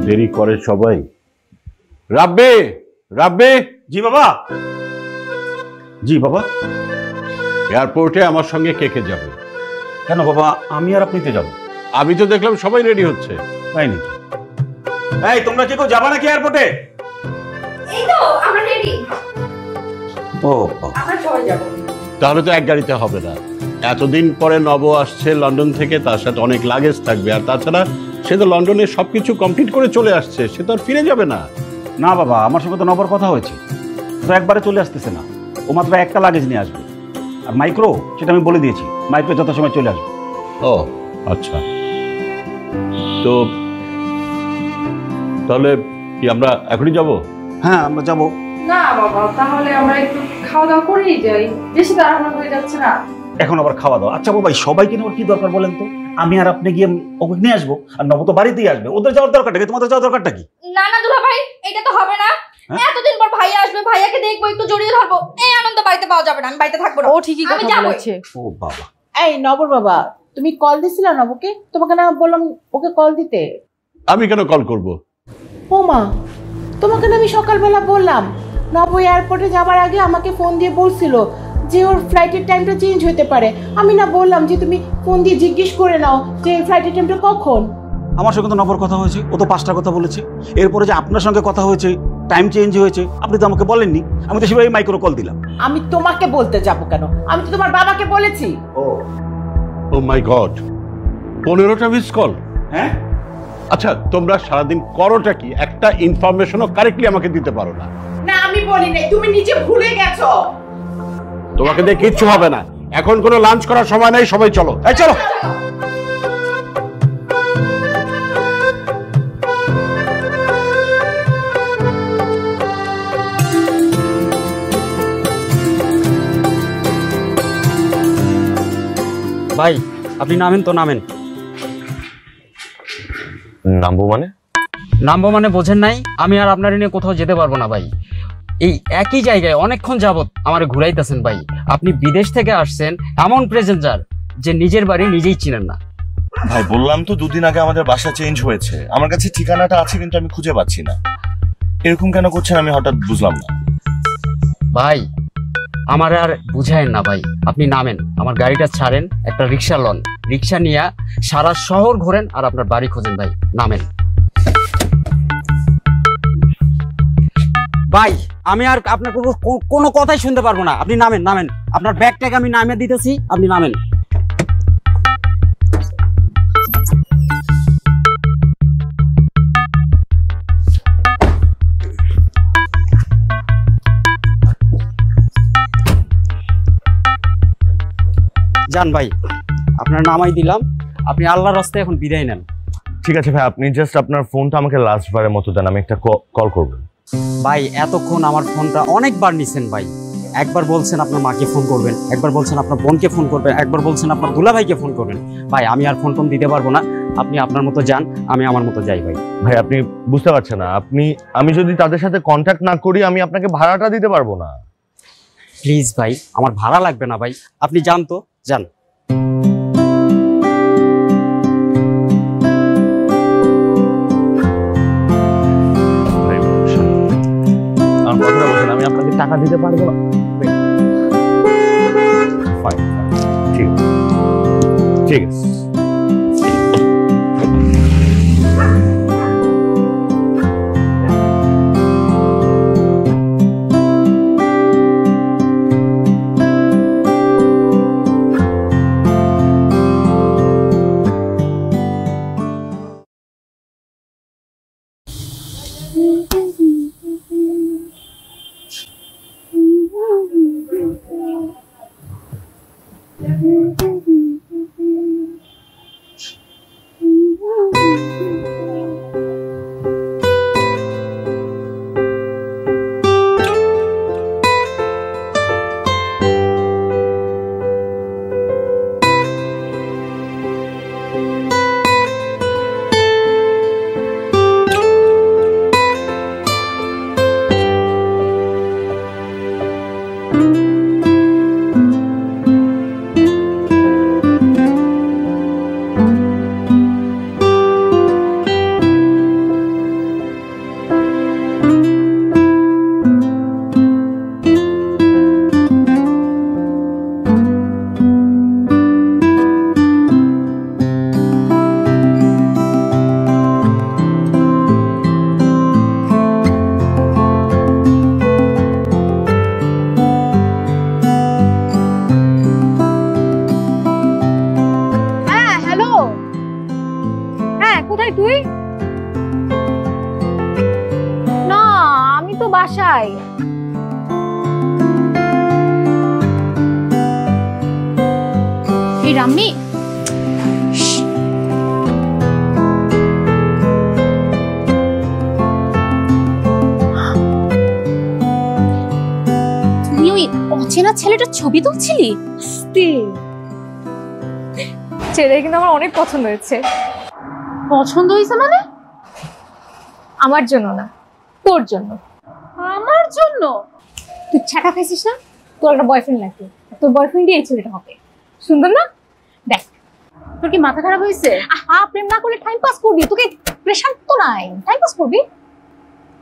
দেরি করে সবাই। রাব্বি, রাব্বি। জি বাবা। জি বাবা। এয়ারপোর্টে আমার সঙ্গে কে কে যাবে? কেন বাবা, আমি আর আপনি তো যাবো। আমি তো দেখলাম সবাই রেডি হচ্ছে। তাই নাকি? এই তোমরা কি কেউ যাবা নাকি এয়ারপোর্টে? এই তো আমরা রেডি। ও আমরা সবাই যাব। তাহলে তো এক গাড়িতে হবে না। এতদিন পরে নব আসছে লন্ডন থেকে, তার সাথে অনেক লাগেজ থাকবে, আর তাছাড়া সে তো লন্ডনে সবকিছু কমপ্লিট করে চলে আসছে, সে তো আর ফিরে যাবে না। না বাবা, আমার সঙ্গে তো নবর কথা হয়েছে, তো একবারে চলে আসতেছে না, ও মাত্র একটা লাগেজ নিয়ে আসবে। আর মাইক্রো, সেটা আমি বলে দিয়েছি, মাইক্রো যত সময় চলে আসবে। ও আচ্ছা, তো তাহলে কি আমরা এখনই যাব? হ্যাঁ আমরা যাবো। না বাবা, তাহলে আমরা একটু খাওয়া দাওয়া করেই যাই, বেশি তাড়াহুড়ো হয়ে যাচ্ছে না এখন আবার খাওয়া দাওয়া? আচ্ছা বাবা, সবাইকে নেওয়ার কি দরকার বলেন তো? আমি আর আপনি গিয়ে ওকে নিয়ে আসবো, আর নব তো বাড়িতেই আসবে। ওদের যাওয়ার দরকারটা কি, তোমাদের যাওয়ার দরকারটা কি? না না দুলা ভাই, এটা তো হবে না। এতদিন পর ভাইয়া আসবে, ভাইয়াকে দেখবো, একটু জড়িয়ে ধরবো, এই আনন্দ বাড়িতে পাওয়া যাবে না। আমি বাড়িতে থাকবো না। ও ঠিকই কথা বলেছে। ও বাবা। এই নবর বাবা, তুমি কল দিছিলা নবকে? তোমাকে না বললাম ওকে কল দিতে? আমি কেন কল করব? ও মা, তোমাকে না আমি সকালবেলা বললাম নব এয়ারপোর্টে যাওয়ার আগে আমাকে ফোন দিয়ে বলছিল যে ওর ফ্লাইটের টাইমটা চেঞ্জ হতে পারে। আমি না বললাম যে তুমি ফোন দিয়ে জিজ্ঞেস করে নাও যে ফ্লাইটের টাইমটা কখন। আমার সঙ্গে তো নবর কথা হয়েছে, ও তো 5টা কথা বলেছে। এরপরে যে আপনার সঙ্গে কথা হয়েছে, টাইম চেঞ্জ হয়েছে, আপনি তো আমাকে বলেননি। আমি তো সেভাবে মাইক্রো কল দিলাম। আমি তোমাকে বলতে যাবো কেন? আমি তো তোমার বাবাকে বলেছি। ও মাই গড, 15টা মিস কল? হ্যাঁ আচ্ছা, তোমরা সারাদিন করোটা কি? একটা ইনফরমেশনও কারেক্টলি আমাকে দিতে পারো না। না আমি বলি নাই, তুমি নিজে ভুলে গেছো। তোমাকে দিয়ে কিচ্ছু হবে না। এখন কোনো লাঞ্চ করার সময় নাই, সবাই চলো। এই চলো। ভাই আপনি নামেন তো, নামেন। নামবো মানে? নামবো মানে বোঝেন নাই? আমি আর আপনার নিয়ে কোথাও যেতে পারবো না ভাই। এই একই জায়গায় অনেকক্ষণ যাবত আমার ঘুরাইতেছেন ভাই। আপনি বিদেশ থেকে আসছেন, এমন প্রেজেন্টার যে নিজের বাড়ি নিজেই চিনেন না। ভাই বললাম তো 2 দিন আগে আমাদের বাসা চেঞ্জ হয়েছে, আমার কাছে ঠিকানাটা আছে কিন্তু আমি খুঁজে পাচ্ছি না। এরকম কেন করছেন আমি হঠাৎ বুঝলাম না। ভাই আমার আর বুঝায়েন না ভাই, আপনি নামেন, আমার গাড়িটা ছাড়েন, একটা রিক্সা লন, রিক্সা নিয়ে সারা শহর ঘোরেন আর আপনার বাড়ি খোঁজেন। ভাই নামেন। ভাই আমি আর আপনার কোনো কথাই শুনতে পারবো না, আপনি নামেন, নামেন। আপনার ব্যাগটাকে আমি নামিয়ে দিতেছি, আপনি নামেন। যান ভাই, আপনার নামাই দিলাম, আপনি আল্লাহর রাস্তায় এখন বিদায় নেন। ঠিক আছে ভাই, আপনি জাস্ট আপনার ফোনটা আমাকে লাস্ট বারের মতো দেন, আমি একটা কল করব। ভাই এতক্ষণ আমার ফোনটা অনেকবার নিছেন ভাই। একবার বলছেন আপনার মাকে ফোন করবেন, একবার বলছেন আপনার বোনকে ফোন করবেন, একবার বলছেন আপনার দুলাভাইকে ফোন করবেন। ভাই আমি আর ফোন দিতে পারবো না, আপনি আপনার মতো যান, আমি আমার মতো যাই। ভাই ভাই আপনি বুঝতে পারছেন না, আমি যদি তাদের সাথে কন্ট্যাক্ট না করি আমি আপনাকে ভাড়াটা দিতে পারবো না। প্লিজ ভাই, আমার ভাড়া লাগবে না ভাই, আপনি যান তো, যান। আমি আপনাকে টাকা দিতে পারবো না। ঠিক আছে। ভাই। এই রাম্মি, তুই ওই অচেনা ছেলেটার ছবি তুলছিলি? ছেলে কিন্তু আমার অনেক পছন্দ হয়েছে। পছন্দ হয়েছে মানে? আমার জন্য না, তোর জন্য। আমার জন্য? তুই ছাকা খাইছিস না, তোর একটা বয়ফ্রেন্ড লাগবে, তোর বয়ফ্রেন্ডই এই ছেলেটা হবে। সুন্দর না? দেখ, তোর কি মাথা খারাপ হয়েছে? প্রেম না করলে টাইম পাস করবি, তোকে প্রেশার তো নাই, টাইম পাস করবি।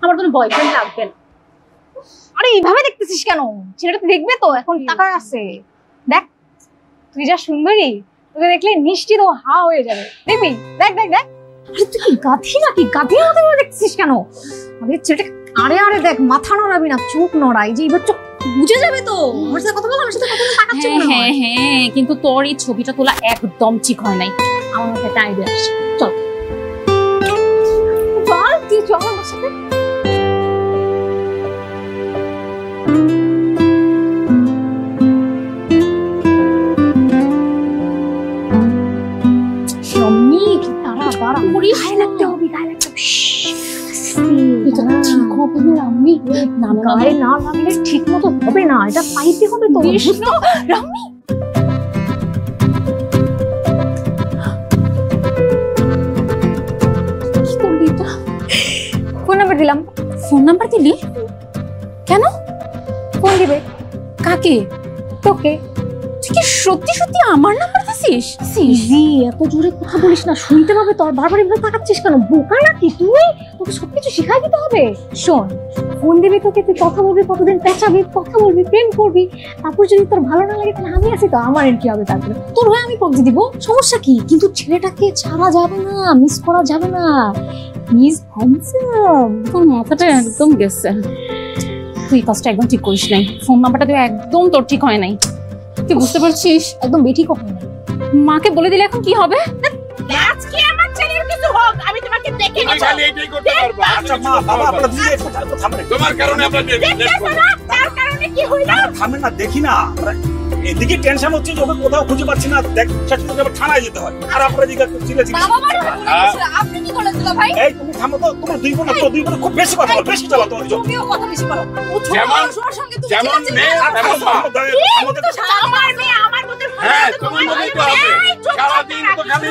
আমার কোনো বয়ফ্রেন্ড লাগবে না। আরে এইভাবে দেখতেছিস কেন? ছেলেটা দেখবে তো, এখন টাকা আছে। দেখ, তুই যা সুন্দরী, তোকে দেখলে নিশ্চিত ও হা হয়ে যাবে। দেখবি, দেখ দেখ দেখ। আরে তুই কি গাধি নাকি? গাধির মতো করে দেখছিস কেন? আরে ছেলেটা, আরে আরে দেখ, মাথা নড়াবি না, চোখ নড়াই, যে এবার চোখ বুঝে যাবে তো। আমার সাথে কথা বল, আমার সাথে কথা বলে তাকাচ্ছে মনে হয়। হ্যাঁ হ্যাঁ, কিন্তু তোর এই ছবিটা তোলা একদম ঠিক হয় নাই। আমার মাথায় একটা আইডিয়া আসছে, চল চল, তুই চল আমার সাথে। দাঁড়া করিস, গায়ে লাগতে হবে, গায়ে লাগতে হবে। এটা ঠিক হবে না রাম্মি, না গায়ে না লাগলে ঠিক মতো হবে না, এটা পাইতে হবে তো। বিষ্ণু, রাম্মি, কি করবি এটা? ফোন নাম্বার দিলাম। ফোন নাম্বার দিলি কেন? ফোন দিবে। কাকে? তোকে। তুই কি সত্যি সত্যি আমার নাম্বার দিছিস? জি, এত জোরে কথা বলিস না, শুনতে পাবে তো। আর বারবার এভাবে তাকাচ্ছিস কেন? বোকা নাকি তুই? তোকে সবকিছু শিখাই দিতে হবে। শোন, ফোন দিবি তোকে, তুই কথা বলবি, কতদিন পেঁচাবি, কথা বলবি, প্রেম করবি, তারপর যদি তোর ভালো না লাগে তাহলে আমি আছি তো, আমার এর কি হবে? তারপরে তোর হয়ে আমি প্রক্সি দিব, সমস্যা কি? কিন্তু ছেলেটাকে ছাড়া যাবে না, মিস করা যাবে না। মিস হ্যান্ডসাম, তোর মাথাটা একদম গেছে। তুই কাজটা একদম ঠিক করিস নাই। ফোন নাম্বারটা তুই একদম তোর ঠিক হয় নাই, তুই বুঝতে পারছিস? একদম বেঠিক হয় নাই। মাকে বলে দিলে এখন কি হবে? আজকে আমার ছেলের কিছু হোক, আমি তোমাকে দেখে নিব। খালি এটাই করতে পারবো। আচ্ছা মা, বাবা, আপনারা দুই একটু থামেন। তোমার কারণে আমরা তার কারণে কি হইল? থামেন না, দেখি না। এদিকে টেনশন হচ্ছে যে ওকে কোথাও খুঁজে পাচ্ছি না। দেখ, শেষ পর্যন্ত আবার থানায় যেতে হয়। আর আপনারা দিকে চিলেছি। বাবা বাড়ি বলেছিল, আপনি কি করে দিলা ভাই? এই তুমি থামো তো, তোমার দুই বোন খুব বেশি কথা বলো, বেশি চালাও তোমার। তুমিও কথা বেশি বলো। ও ছোট যেমন- মানুষের সঙ্গে তুমি যেমন চিল্লাচিল্লি মেয়ে, করো। তেমন মা। আমার মেয়ে আমার মতো হ্যাঁ, তোমার মধ্যে তো আছে। সারাদিন তো খালি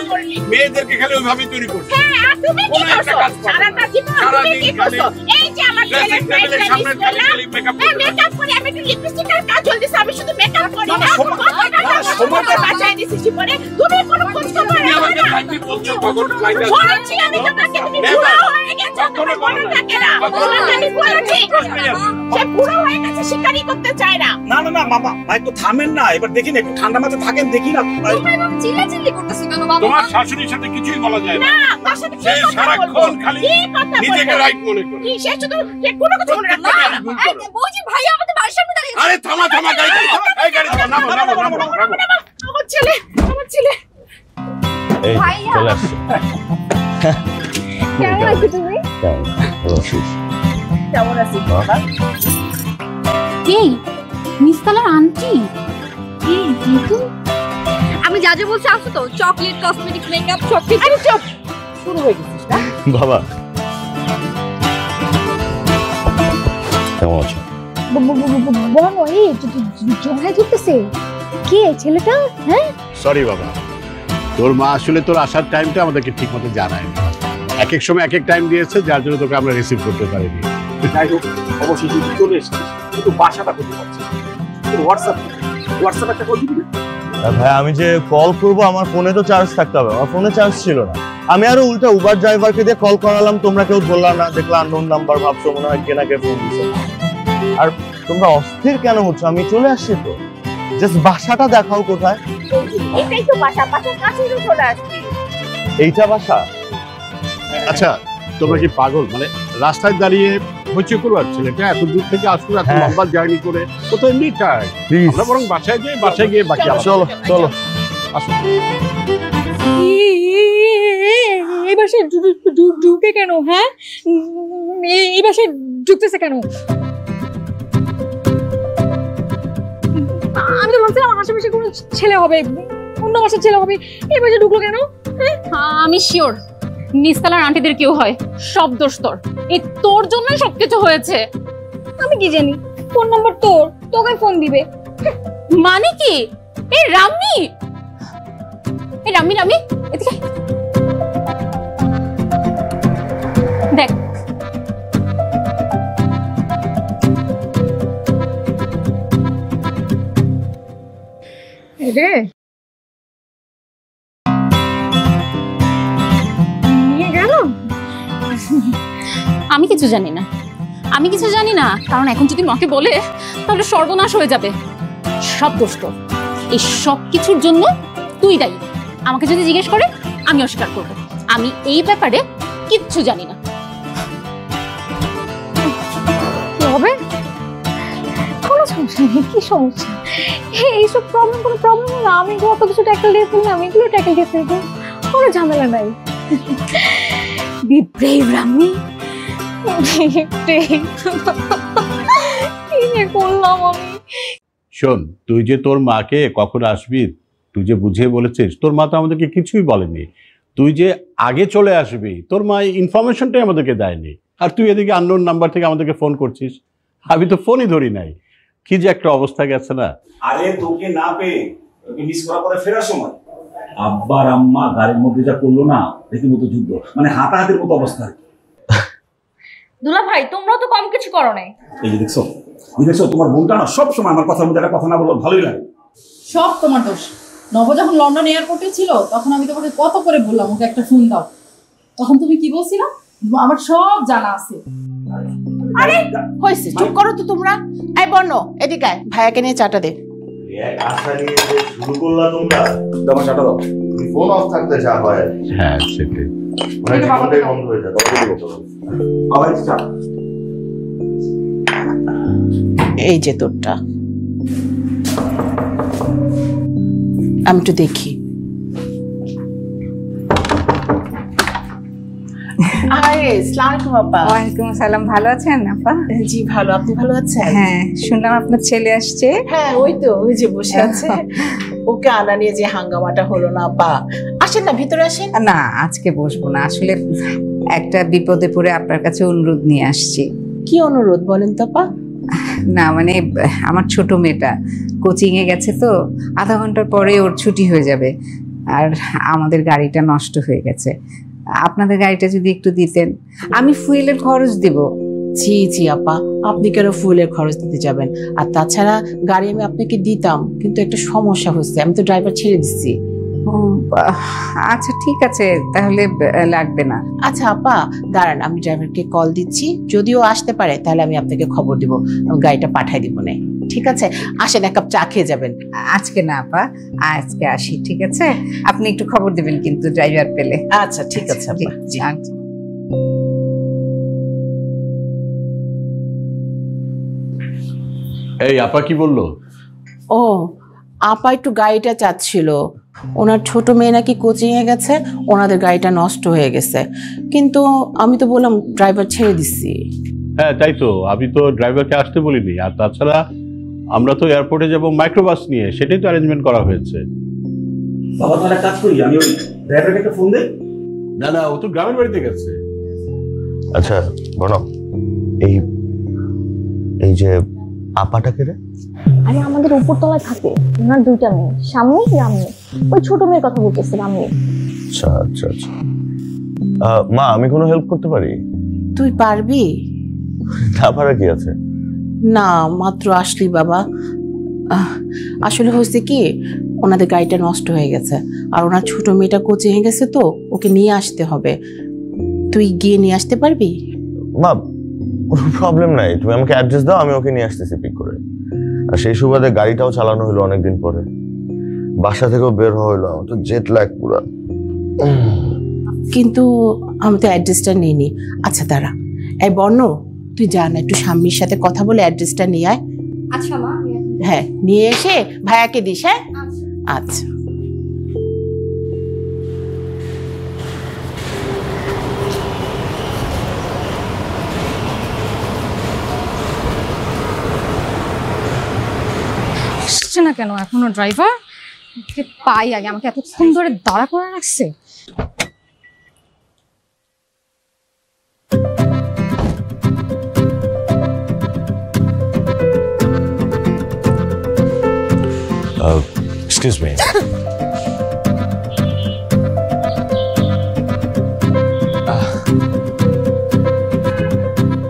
মেয়েদেরকে খালি ওইভাবেই তৈরি করছে। হ্যাঁ, তুমি কি কোনো একটা করছো? কাজ করো না। সারাটা জীবন তুমি সারাদিন কি করছো? এই যে আমার ছেলের ড্রেসিং টেবিলের ফ্রেন্ডটা সামনে মিস খালি করলাম। খালি মেকআপ করতে থাকে। মেকআপ করে আমি একটু লিপস্টিক আর কাজল দিছি, আমি শুধু মেকআপ করি না, না। সময়- কত টাকা সময়টা বাঁচাই দিছি জীবনে। তুমি কোনো খোঁজ খবর তুমি রাখো আমাকে না। থাকবি বলছো কখন ফ্লাইট আছে? বলেছি আমি তোমাকে, তুমি নেবা। বুড়ো হয়ে গেছো, কখনো তোমার মনে বলো না। থাকে না। কখনো তোমাকে আমি বলো না। বলেছি, সে বুড়ো হয়ে গেছে, শিকারই করতে চায় না। না না না মামা, একটু থামেন না। এবার দেখি না, একটু ঠান্ডা মাথায় থাকেন, দেখি না। তুমি এভাবে চিল্লাচিল্লি করতেছো কেন বাবা? তোমার শাশুড়ির সাথে কিছুই বলা যায় না। না, তার সাথে কি সে কথা সারাক্ষণ বলবো? খালি কি কথা নিজেকে বলবো? রাইট মনে করে। কি সে শুধু সে কোনো কিছু মনে রাখে প্রত্যেকটা না। কাজ ভুল এই করো। যে বৌজি ভাইয়া আমাদের বাড়ির সামনে দাঁড়িয়ে আছে। আরে থামা থামা, গাড়ি থামা। এই গাড়ি থামা, নামো নামো নামো নামো। আমার ছেলে, আমার ছেলে। ভাইয়া, চলে আসছে। কেমন আছো তুমি? কেমন আছিস? এই নিস্তালার আন্টি, আমি যা যা বলছি আসো তো, চকলেট, কসমেটিক, মেকআপ সব কিছু। আরে চুপ, শুরু হয়ে গেছিস না? বাবা কেমন আছো? বলো, এই জড়াই ধরতেছে কে ছেলেটা? হ্যাঁ, সরি বাবা, তোর মা আসলে তোর আসার টাইমটা আমাদেরকে ঠিক মতো জানায়নি। এক এক সময় এক এক টাইম দিয়েছে, যার জন্য তোকে আমরা রিসিভ করতে পারিনি। যাই হোক, অবশ্যই তুই চলে এসেছিস, কিন্তু বাসাটা করতে পারছিস। হোয়াটসঅ্যাপ একটা কল দিবি? ভাই আমি যে কল করব, আমার ফোনে তো চার্জ থাকতে হবে। আমার ফোনে চার্জ ছিল না। আমি আরো উল্টা উবার ড্রাইভারকে দিয়ে কল করালাম, তোমরা কেউ ধরলা না। দেখলাম আননোন নাম্বার, ভাবছো মনে হয় কে না কে ফোন দিছে। আর তোমরা অস্থির কেন হচ্ছ? আমি চলে আসছি তো, জাস্ট বাসাটা দেখাও কোথায়। এটাই তো বাসা, বাসার কাছেই তো চলে আসছি। এইটা বাসা? আচ্ছা, তোমরা কি পাগল? মানে রাস্তায় দাঁড়িয়ে হইচই করবার ছেলেটা এত দূর থেকে আসলো, এত হ্যাঁ। লম্বা জার্নি করে, ও তো এমনি টায়ার্ড। প্লিজ আমরা বরং বাসায় যাই, বাসায় গিয়ে বাকি আলাদা। চলো চলো। আসো। এই বাসায় ঢুকে কেন? হ্যাঁ, এই বাসায় ঢুকতেছে কেন? ভাবছিলাম আশেপাশে কোনো ছেলে হবে, অন্য বাসার ছেলে হবে, এই বাসে ঢুকলো কেন? আমি শিওর নিস্তালার আন্টিদের কেউ হয়, সব দোষ তোর। এই তোর জন্যই সবকিছু হয়েছে। আমি কি জানি? ফোন নাম্বার তোর, তোকে ফোন দিবে। মানে কি? এই রাম্মি, এই রাম্মি, রাম্মি এদিকে দেখ। রে নিয়ে গেল? আমি কিছু জানি না, আমি কিছু জানি না, কারণ এখন যদি মাকে বলে তাহলে সর্বনাশ হয়ে যাবে। সব দোষ তোর, এই সব কিছুর জন্য তুই দায়ী। আমাকে যদি জিজ্ঞেস করে আমি অস্বীকার করবো, আমি এই ব্যাপারে কিচ্ছু জানি না। কি হবে? কোনো সমস্যা নেই। কি সমস্যা? এইসব প্রবলেম কোনো প্রবলেম না। আমি কত কিছু ট্যাকেল দিয়ে ফেললাম, আমি এগুলো ট্যাকেল দিয়ে ফেলবো, কোনো ঝামেলা নাই। বি ব্রেভ রাম্মি, কি যে করলাম আমি। শোন, তুই যে তোর মাকে কখন আসবি তুই যে বুঝিয়ে বলেছিস, তোর মা তো আমাদেরকে কিছুই বলেনি। তুই যে আগে চলে আসবি তোর মা ইনফরমেশনটাই আমাদেরকে দেয়নি, আর তুই এদিকে আননোন নাম্বার থেকে আমাদেরকে ফোন করছিস। আমি তো ফোনই ধরি নাই। কি যে একটা অবস্থা গেছে না। আরে তোকে না পেয়ে তোকে মিস করার পরে ফেরার সময় আব্বার আম্মা গাড়ির মধ্যে যা করলো না, রীতিমতো যুদ্ধ, মানে হাতাহাতির মতো অবস্থা। দুলা ভাই, তোমরাও তো কম কিছু করো নাই। এই যে দেখছো, তোমার বোনটা না সবসময় আমার কথার মধ্যে একটা কথা না বলবো ভালোই লাগে। সব তোমার দোষ। নব যখন লন্ডন এয়ারপোর্টে ছিল তখন আমি তোমাকে কত করে বললাম ওকে একটা ফোন দাও, তখন তুমি কি বলছিলা? আমার সব জানা আছে। আরে হয়েছে, চুপ করো তো তোমরা। এই বর্ণ, এদিকে আয়, ভাইয়াকে নিয়ে চাটা দে। এক আশা নিয়ে যে শুরু করলা তোমরা, তোমার চাটা দাও। ফোন অফ থাকতে যা হয়, হ্যাঁ সেটাই। মানে জীবনটাই বন্ধ হয়ে যায়। বাবা চা। এই যে তোরটা, আমি একটু দেখি। আরে আসসালামু আলাইকুম আপা। ওয়ালাইকুম আসসালাম। ভালো আছেন আপা? জি ভালো, আপনি ভালো আছেন? হ্যাঁ, শুনলাম আপনার ছেলে আসছে। হ্যাঁ ওই তো, ওই যে বসে আছে। ওকে আনা নিয়ে যে হাঙ্গামাটা হলো না আপা। আসেন না, ভিতরে আসেন। না, আজকে বসবো না, আসলে একটা বিপদে পড়ে আপনার কাছে অনুরোধ নিয়ে আসছি। কি অনুরোধ বলেন তো আপা? না মানে আমার ছোট মেয়েটা কোচিং এ গেছে, তো আধা ঘন্টার পরে ওর ছুটি হয়ে যাবে, আর আমাদের গাড়িটা নষ্ট হয়ে গেছে। আপনাদের গাড়িটা যদি একটু দিতেন, আমি ফুয়েলের খরচ দিব। জি জি আপা, আপনি কেন ফুলের খরচ দিতে যাবেন? আর তাছাড়া গাড়ি আমি আপনাকে দিতাম, কিন্তু একটা সমস্যা হচ্ছে, আমি তো ড্রাইভার ছেড়ে দিচ্ছি। আচ্ছা ঠিক আছে, তাহলে লাগবে না। আচ্ছা আপা দাঁড়ান, আমি ড্রাইভারকে কল দিচ্ছি, যদিও আসতে পারে তাহলে আমি আপনাকে খবর দিব, আমি গাড়িটা পাঠাই দিব না। ঠিক আছে, আসেন এক কাপ চা খেয়ে যাবেন। আজকে না আপা, আজকে আসি, ঠিক আছে? আপনি একটু খবর দিবেন কিন্তু ড্রাইভার পেলে। আচ্ছা ঠিক আছে আপা। জি। এই আপা কি বললো? ও আপা একটু গাড়িটা চাচ্ছিল, ওনার ছোট মেয়ে নাকি কোচিং এ গেছে, ওনাদের গাড়িটা নষ্ট হয়ে গেছে, কিন্তু আমি তো বললাম ড্রাইভার ছেড়ে দিচ্ছি। হ্যাঁ তাই তো, আমি তো ড্রাইভারকে আসতে বলিনি। আর তাছাড়া আমরা তো এয়ারপোর্টে যাবো মাইক্রোবাস নিয়ে, সেটাই তো অ্যারেঞ্জমেন্ট করা হয়েছে। বাবা তাহলে এক কাজ করি, আমি ওই ড্রাইভারকে একটা ফোন দেই। না না, ও তো গ্রামের বাড়িতে গেছে। আচ্ছা বলো, এই এই যে আপাটাকে রে, আরে আমাদের উপরতলায় থাকে, ওনার দুইটা মেয়ে, সামনে রামনি, ওই ছোট মেয়ের কথা বলতেছে রামনি। আচ্ছা আচ্ছা আচ্ছা। মা আমি কোনো হেল্প করতে পারি? তুই পারবি? না পারা কি আছে? না মাত্র আসলি বাবা। আসলে হয়েছে কি, ওনাদের গাড়িটা নষ্ট হয়ে গেছে, আর ওনার ছোট মেয়েটা কোচিং এ গেছে, তো ওকে নিয়ে আসতে হবে। তুই গিয়ে নিয়ে আসতে পারবি? মা কোনো প্রবলেম নাই, তুমি আমাকে অ্যাড্রেস দাও, আমি ওকে নিয়ে আসতেছি পিক করে। আর সেই সুবাদে গাড়িটাও চালানো হলো অনেকদিন পরে, বাসা থেকেও বের হইলো, আমার তো জেট ল্যাগ পুরা। কিন্তু আমি তো অ্যাড্রেসটা নিইনি। আচ্ছা দাঁড়া, এই বর্ণ তুই যা না, একটু স্বামীর সাথে কথা বলে অ্যাড্রেসটা নিয়ে আয়। আচ্ছা মা। হ্যাঁ নিয়ে এসে ভাইয়াকে দিস। হ্যাঁ আচ্ছা। আসছে না কেন এখনো ড্রাইভার? পাই আগে, আমাকে এতক্ষণ ধরে দাঁড়া করে রাখছে। Excuse me.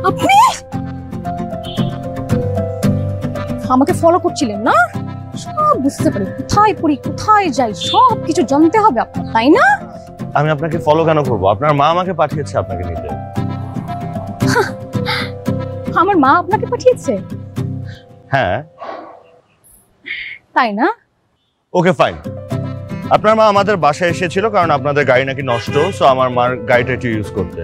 আপনি আমাকে ফলো করছিলেন না? সব বুঝতে পারি, কোথায় পড়ি কোথায় যাই সব কিছু জানতে হবে আপনার, তাই না? আমি আপনাকে ফলো কেন করব? আপনার মা আমাকে পাঠিয়েছে আপনাকে নিতে। আমার মা আপনাকে পাঠিয়েছে? হ্যাঁ। তাই না? Okay fine. আপনার মা আমাদের বাসায় এসেছিল কারণ আপনাদের গাড়ি নাকি নষ্ট, সো আমার মার গাড়িটা একটু ইউজ করতে।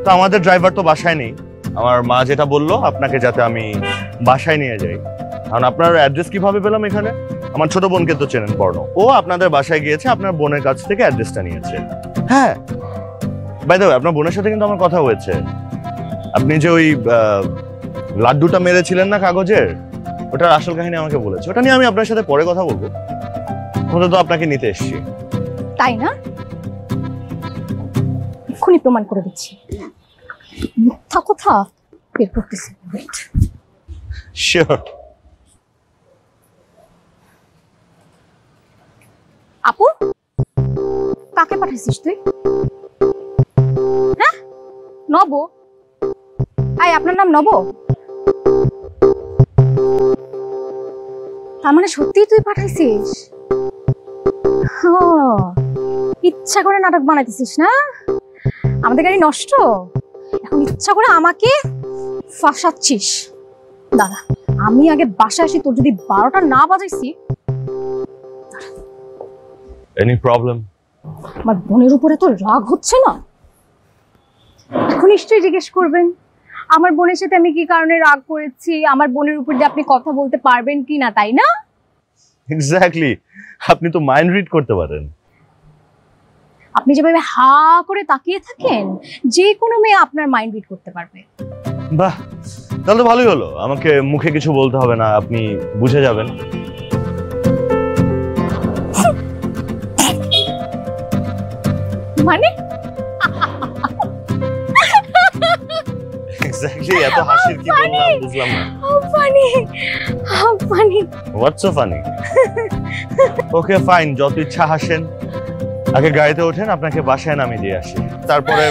তো আমাদের ড্রাইভার তো বাসায় নেই। আমার মা যেটা বললো আপনাকে যাতে আমি বাসায় নিয়ে যাই। কারণ আপনার অ্যাড্রেস কিভাবে পেলাম এখানে? আমার ছোট বোনকে তো চেনেন, পর্ণ। ও আপনাদের বাসায় গিয়েছে, আপনার বোনের কাছ থেকে অ্যাড্রেসটা নিয়েছে। হ্যাঁ, বাই দ্য ওয়ে আপনার বোনের সাথে কিন্তু আমার কথা হয়েছে। আপনি যে ওই লাড্ডুটা মেরেছিলেন না কাগজের, ওটার আসল কাহিনী আমাকে বলেছে। ওটা নিয়ে আমি আপনার সাথে পরে কথা বলবো। ওটা তো আপনাকে নিতে এসেছি। তাই না? এক্ষুনি প্রমাণ করে দিচ্ছি। মিথ্যা কথা বের করতেছি। শিওর। আপু, কাকে পাঠাইছিস তুই? হ্যাঁ, নব? আই, আপনার নাম নব? তার মানে সত্যিই তুই পাঠাইছিস? ইচ্ছা করে নাটক বানাইতেছিস না? আমাদের গাড়ি নষ্ট, এখন ইচ্ছা করে আমাকে ফাঁসাচ্ছিস। দাদা, আমি আগে বাসায় আসি, তোর যদি 12টা না বাজাইছি। Any problem? আমার বোনের উপরে তো রাগ হচ্ছে না? এখন নিশ্চয়ই জিজ্ঞেস করবেন আমার বোনের সাথে আমি কি কারণে রাগ করেছি, আমার বোনের উপর দিয়ে আপনি কথা বলতে পারবেন কি না, তাই না? এক্স্যাক্টলি, আপনি তো মাইন্ড রিড করতে পারেন। আপনি যেভাবে হা করে তাকিয়ে থাকেন, যে কোনো মেয়ে আপনার মাইন্ড রিড করতে পারবে। বাহ, তাহলে তো ভালোই হলো। আমাকে মুখে কিছু বলতে হবে না, আপনি বুঝে যাবেন। মানে এক্স্যাক্টলি, এত হাসির কি বললাম বুঝলাম না। ফানি ফানি, হোয়াটস সো ফানি? ওকে ফাইন, যত ইচ্ছা হাসেন। আগে গাড়িতে ওঠেন, আপনাকে বাসায় নামিয়ে দিয়ে আসি, তারপরে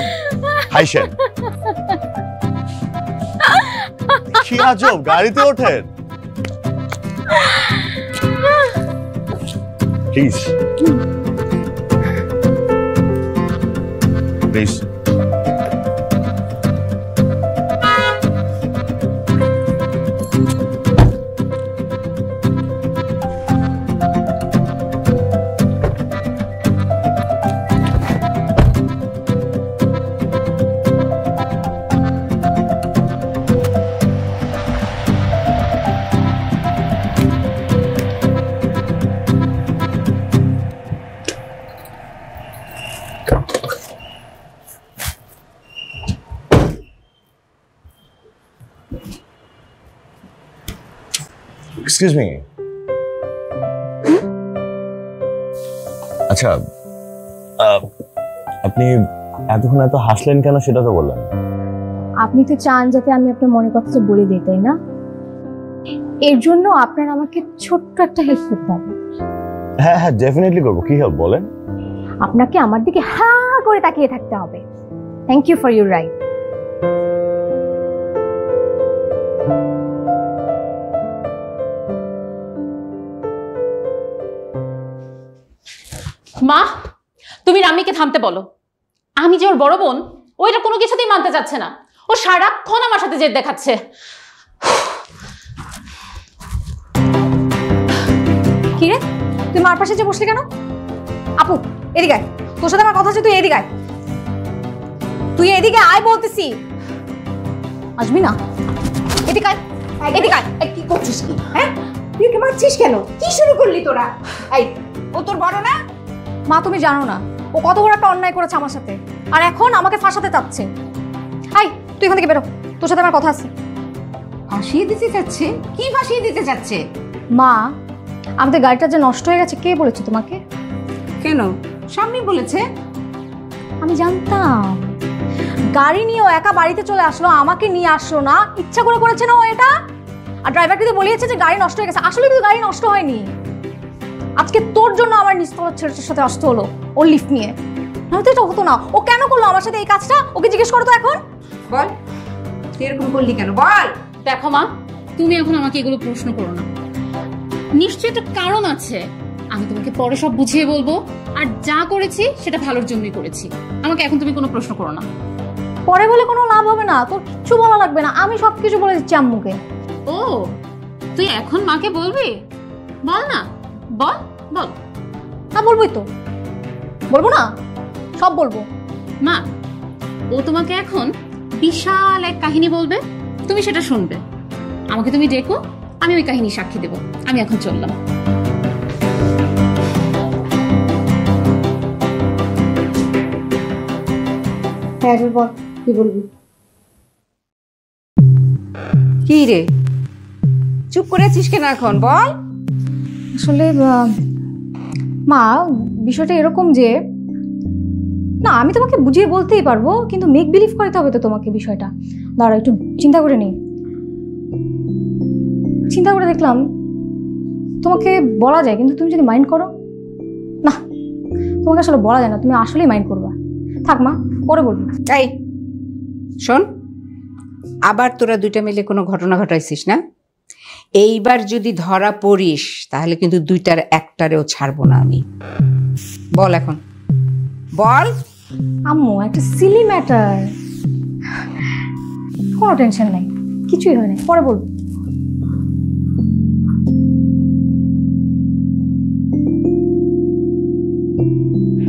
হাসেন। কি আজব, গাড়িতে ওঠেন প্লিজ প্লিজ। Excuse me. আচ্ছা, আপনি এতক্ষণ এত হাসলেন কেন সেটা তো বললেন। আপনি তো চান যাতে আমি আপনার মনের কথাটা বলে দিই, তাই না? এর জন্য আপনার আমাকে ছোট্ট একটা হেল্প করতে হবে। হ্যাঁ হ্যাঁ, ডেফিনেটলি করবো। কি হেল্প বলেন? আপনাকে আমার দিকে হা করে তাকিয়ে থাকতে হবে। Thank you for your right. মা, তুমি রামিকে থামতে বলো। আমি যে ওর বড় বোন, ওইটা কোনো কিছুতেই মানতে চাচ্ছে না। ও সারাক্ষণ আমার সাথে জেদ দেখাচ্ছে। কি রে, তুই মার পাশে যে বসলি কেন? আপু, এদিকে আয়, তোর সাথে আমার কথা আছে, তুই এদিকে আয়। তুই এদিকে আয় বলতেছি। আসবি না? এদিকে আয়, এদিকে আয়। কি করছিস কি? হ্যাঁ, তুই কি মারছিস কেন? কি শুরু করলি তোরা? এই, ও তোর বড় না? মা, তুমি জানো না ও কত বড় একটা অন্যায় করেছে আমার সাথে, আর এখন আমাকে ফাঁসাতে চাচ্ছে। আই, তুই এখান থেকে বেরো, তোর সাথে আমার কথা আছে। ফাঁসিয়ে দিতে চাচ্ছে? কি ফাঁসিয়ে দিতে চাচ্ছে? মা, আমাদের গাড়িটা যে নষ্ট হয়ে গেছে কে বলেছে তোমাকে? কেন, স্বামী বলেছে। আমি জানতাম। গাড়ি নিয়ে ও একা বাড়িতে চলে আসলো, আমাকে নিয়ে আসলো না, ইচ্ছা করে করেছে না ও এটা। আর ড্রাইভারকে তো বলিয়েছে যে গাড়ি নষ্ট হয়ে গেছে, আসলে কিন্তু গাড়ি নষ্ট হয়নি। আজকে তোর জন্য আমার নিস্তলার ছেলেটার সাথে আসতে হলো ওর লিফট নিয়ে, নয়তো এটা হতো না। ও কেন করলো আমার সাথে এই কাজটা? ওকে জিজ্ঞেস করো তো এখন। বল, তুই এরকম করলি কেন বল। দেখো মা, তুমি এখন আমাকে এগুলো প্রশ্ন করো না, নিশ্চয়ই একটা কারণ আছে। আমি তোমাকে পরে সব বুঝিয়ে বলবো, আর যা করেছি সেটা ভালোর জন্যই করেছি। আমাকে এখন তুমি কোনো প্রশ্ন করো না। পরে বলে কোনো লাভ হবে না, তোর কিচ্ছু বলা লাগবে না, আমি সবকিছু বলে দিচ্ছি আম্মুকে। ও, তুই এখন মাকে বলবি? বল না, বল বল। না বলবোই তো, বলবো না, সব বলবো। মা, ও তোমাকে এখন বিশাল এক কাহিনী বলবে, তুমি সেটা শুনবে। আমাকে তুমি দেখো, আমি ওই কাহিনী সাক্ষী দেব। আমি এখন চললাম। হ্যাঁ বল, কি বলবি? কি রে, চুপ করে আছিস কেন এখন? বল। আসলে মা, বিষয়টা এরকম যে, না আমি তোমাকে বুঝিয়ে বলতেই পারবো, কিন্তু মেক বিলিভ করতে হবে তো তোমাকে বিষয়টা। দাঁড়া একটু চিন্তা করে নিই। চিন্তা করে দেখলাম তোমাকে বলা যায়, কিন্তু তুমি যদি মাইন্ড করো না, তোমাকে আসলে বলা যায় না, তুমি আসলেই মাইন্ড করবা। থাক মা, পরে বলবো। এই শোন, আবার তোরা দুইটা মিলে কোনো ঘটনা ঘটাইছিস না? এইবার যদি ধরা পড়িস তাহলে কিন্তু দুইটার একটারেও ছাড়বো না আমি। বল এখন, বল। আম্মু, একটা সিলি ম্যাটার, কোনো টেনশন নাই, কিছুই হয় না, পরে বলবো।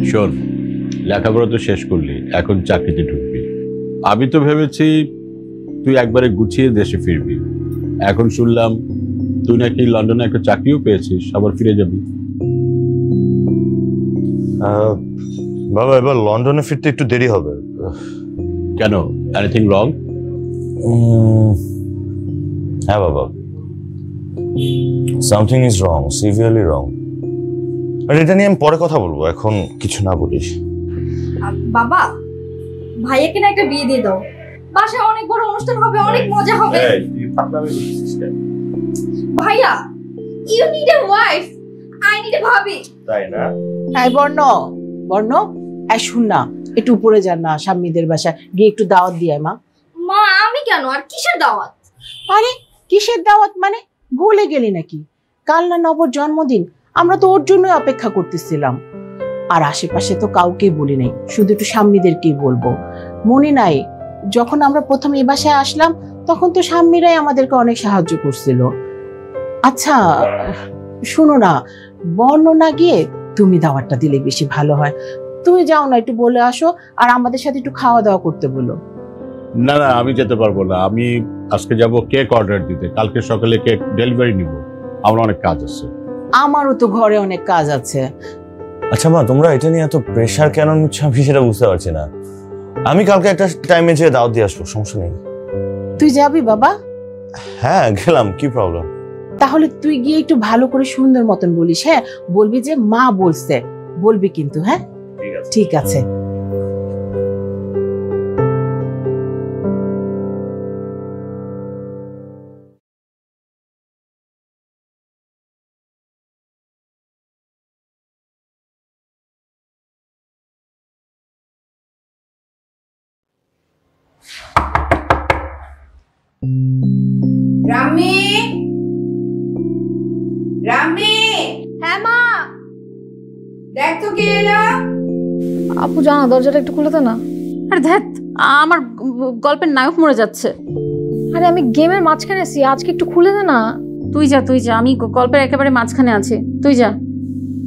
শোন, লেখাপড়া তো শেষ করলি, এখন চাকরিতে ঢুকবি। আমি তো ভেবেছি তুই একবারে গুছিয়ে দেশে ফিরবি। এখন শুনলাম তুই নাকি লন্ডনে একটা চাকরিও পেয়েছিস, আবার ফিরে যাবি। বাবা, এবার লন্ডনে ফিরতে একটু দেরি হবে। কেন, এনিথিং রং? হ্যাঁ বাবা, সামথিং ইজ রং, সিভিয়ারলি রং। আর এটা নিয়ে আমি পরে কথা বলবো, এখন কিছু না বলিস। বাবা, ভাইয়াকে না একটা বিয়ে দিয়ে দাও, বাসায় অনেক বড় অনুষ্ঠান হবে, অনেক মজা হবে। ভাইয়া, you need a wife, I need a bhabhi. তাই না? এই বর্ণ, বর্ণ, এই শুন না, একটু উপরে যান না, স্বামীদের বাসায় গিয়ে একটু দাওয়াত দিয়ে মা। মা, আমি কেন? আর কিসের দাওয়াত? আরে কিসের দাওয়াত মানে, ভুলে গেলি নাকি? কাল না নবর জন্মদিন, আমরা তো ওর জন্যই অপেক্ষা করতেছিলাম। আর আশেপাশে তো কাউকেই বলি নাই, শুধু একটু স্বামীদেরকেই বলবো। মনে নাই যখন আমরা প্রথম এই বাসায় আসলাম, তখন তো স্বামীরাই আমাদেরকে অনেক সাহায্য করছিল। আচ্ছা শুনো না, বর্ণ না গিয়ে তুমি দাওয়াতটা দিলে বেশি ভালো হয়। তুমি যাও না, একটু বলে আসো, আর আমাদের সাথে একটু খাওয়া দাওয়া করতে বলো। না না, আমি যেতে পারবো না। আমি আজকে যাব কেক অর্ডার দিতে, কালকে সকালে কেক ডেলিভারি নিব, আমার অনেক কাজ আছে। আমারও তো ঘরে অনেক কাজ আছে। আচ্ছা মা, তোমরা এটা নিয়ে এত প্রেশার কেন নিচ্ছ আমি সেটা বুঝতে পারছি না। আমি কালকে একটা টাইমে যেয়ে দাওয়াত দিয়ে আসবো, সমস্যা নেই। তুই যাবি বাবা? হ্যাঁ গেলাম, কি প্রবলেম? তাহলে তুই গিয়ে একটু ভালো করে সুন্দর মতন বলিস। হ্যাঁ, বলবি যে মা বলছে, বলবি কিন্তু। হ্যাঁ ঠিক আছে। রামি, রামি। হ্যাঁ মা। দেখ তো কে এলো। আপু জানা, দরজাটা একটু খুলে দে না। আরে ধ্যাত, আমার গল্পের নায়ক মরে যাচ্ছে। আরে আমি গেমের মাঝখানে আছি, আজকে একটু খুলে দে না। তুই যা, তুই যা, আমি গল্পের একেবারে মাঝখানে আছি, তুই যা।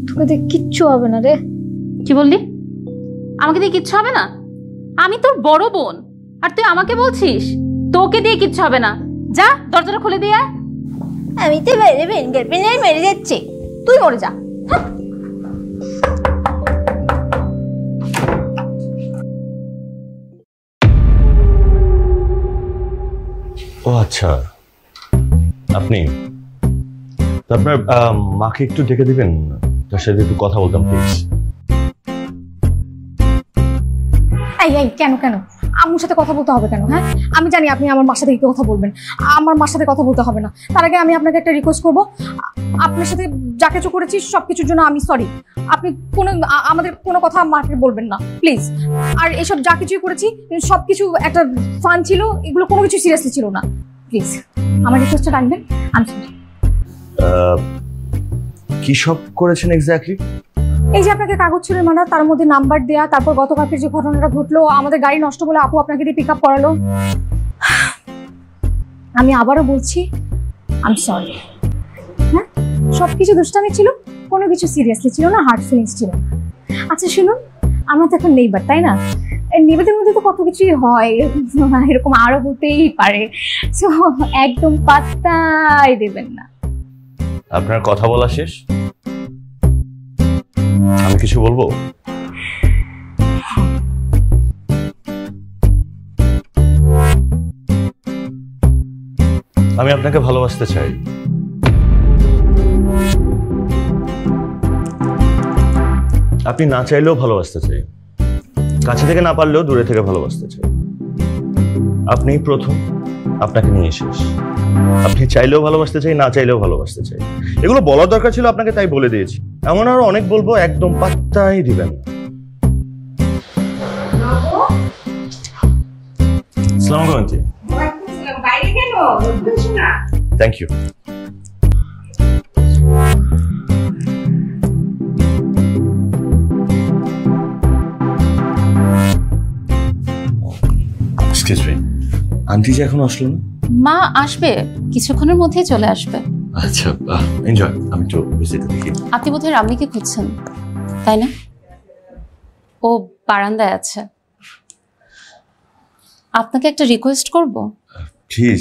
তোকে দিয়ে কিচ্ছু হবে না রে। কি বললি? আমাকে দিয়ে কিচ্ছু হবে না? আমি তোর বড় বোন, আর তুই আমাকে বলছিস তোকে দিয়ে কিচ্ছু হবে না? যা, দরজাটা খুলে দিয়ে। আমি তো বেরোবেন, গার্লফ্রেন্ড মেরে যাচ্ছে, তুই মরে যা। ও আচ্ছা, আপনি আপনার মাকে একটু ডেকে দিবেন, তার সাথে একটু কথা বলতাম প্লিজ। এই কেন কেন আম্মুর সাথে কথা বলতে হবে কেন? হ্যাঁ, আমি জানি আপনি আমার মার সাথে কি কথা বলবেন, আমার মার সাথে কথা বলতে হবে না। তার আগে আমি আপনাকে একটা রিকোয়েস্ট করব, আপনার সাথে যা কিছু করেছি সবকিছুর জন্য আমি সরি। আপনি আমাদের কোনো কথা মাকে বলবেন না প্লিজ। আর এসব যা কিছুই করেছি সবকিছু একটা ফান ছিল, এগুলো কোনো কিছু সিরিয়াসলি ছিল না। প্লিজ আমার রিকোয়েস্টটা রাখবেন। আমি সরি। কি সব করেছেন এক্স্যাক্টলি? এই যে আপনাকে কাগজ ছুঁড়ে মারা, তার মধ্যে নাম্বার দেয়া, তারপর গতকালকের যে ঘটনাটা ঘটলো, আমাদের গাড়ি নষ্ট বলে আপু আপনাকে দিয়ে পিক আপ করালো। আমি আবারও বলছি আমি সরি। হ্যাঁ, সবকিছু দুষ্টামি ছিল, কোনো কিছু সিরিয়াসলি ছিল না, হার্ট ফিলিংস ছিল না। আচ্ছা শুনুন, আমরা তো এখন নেইবার, তাই না? নেইবারদের মধ্যে তো কত কিছুই হয়, এরকম আরো হতেই পারে। সো একদম পাত্তাই দেবেন না। আপনার কথা বলা শেষ? আমি কিছু বলবো? আমি আপনাকে ভালোবাসতে চাই। আপনি না চাইলেও ভালোবাসতে চাই, কাছে থেকে না পারলেও দূরে থেকে ভালোবাসতে চাই। আপনি প্রথম, আপনাকে নিয়ে শেষ। আপনি চাইলেও ভালোবাসতে চাই, না চাইলেও ভালোবাসতে চাই। এগুলো বলার দরকার ছিল আপনাকে, তাই বলে দিয়েছি। এমন আরো অনেক বলবো, একদম পাত্তাই দিবেন না। আসসালামু আলাইকুম আন্টি। বাইরে কেন? Thank you. Excuse me, aunty যে এখনো আসলো না? মা আসবে, কিছুক্ষণের মধ্যেই চলে আসবে। আচ্ছা, এনজয়। আমি তো ভিজিটে দেখি। আপনি বোধহয় রাম্মিকে খুঁজছেন, তাই না? ও বারান্দায় আছে। আপনাকে একটা রিকোয়েস্ট করব। প্লিজ।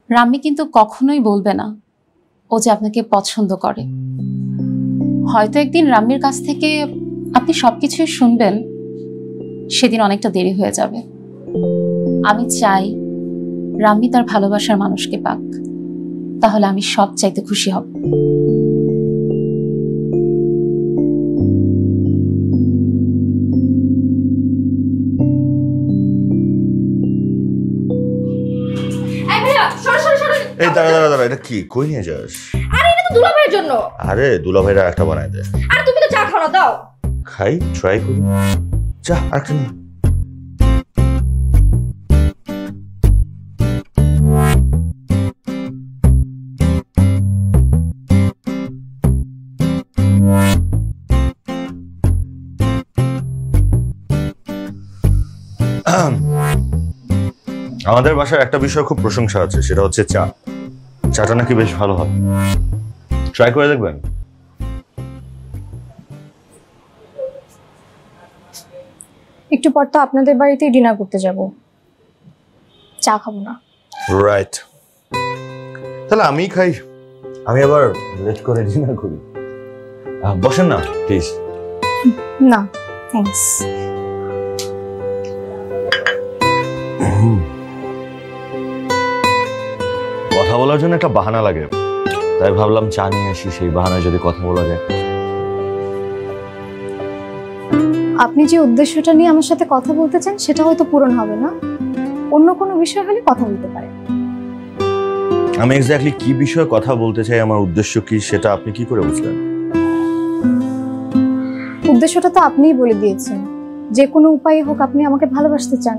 রাম্মি কিন্তু কখনোই বলবে না ও যে আপনাকে পছন্দ করে। হয়তো একদিন রাম্মির কাছ থেকে আপনি সবকিছুই শুনবেন, সেদিন অনেকটা দেরি হয়ে যাবে। আমি চাই রাম্মি তার ভালোবাসার মানুষকে পাক, তাহলে আমি সব চাইতে খুশি হব। এই দাঁড়া, এটা কি? কই নিয়ে যাস? আরে এটা তো দুলাভাইয়ের জন্য। আরে দুলাভাইরা একটা বানায় দে। আর তুমি তো চা খাও না, দাও। খাই, ট্রাই করি। চা আরেকটা নে। আমাদের বাসার একটা বিষয় খুব প্রশংসা আছে, সেটা হচ্ছে চা। চাটা নাকি বেশ ভালো হয়, ট্রাই করে দেখবেন। একটু পর তো আপনাদের বাড়িতেই ডিনার করতে যাব, চা খাবো না। রাইট, তাহলে আমি খাই। আমি আবার লেট করে ডিনার করি। বসেন না প্লিজ। না থ্যাঙ্কস। কথা বলার জন্য একটা বাহানা লাগে, তাই ভাবলাম চা নিয়ে আসি, সেই বাহানায় যদি কথা বলা যায়। আপনি যে উদ্দেশ্যটা নিয়ে আমার সাথে কথা বলতে চান সেটা হয়তো পূরণ হবে না, অন্য কোনো বিষয় হলে কথা বলতে পারে। আমি এক্স্যাক্টলি কি বিষয়ে কথা বলতে চাই, আমার উদ্দেশ্য কি, সেটা আপনি কি করে বুঝলেন? উদ্দেশ্যটা তো আপনিই বলে দিয়েছেন, যে কোনো উপায়ে হোক আপনি আমাকে ভালোবাসতে চান,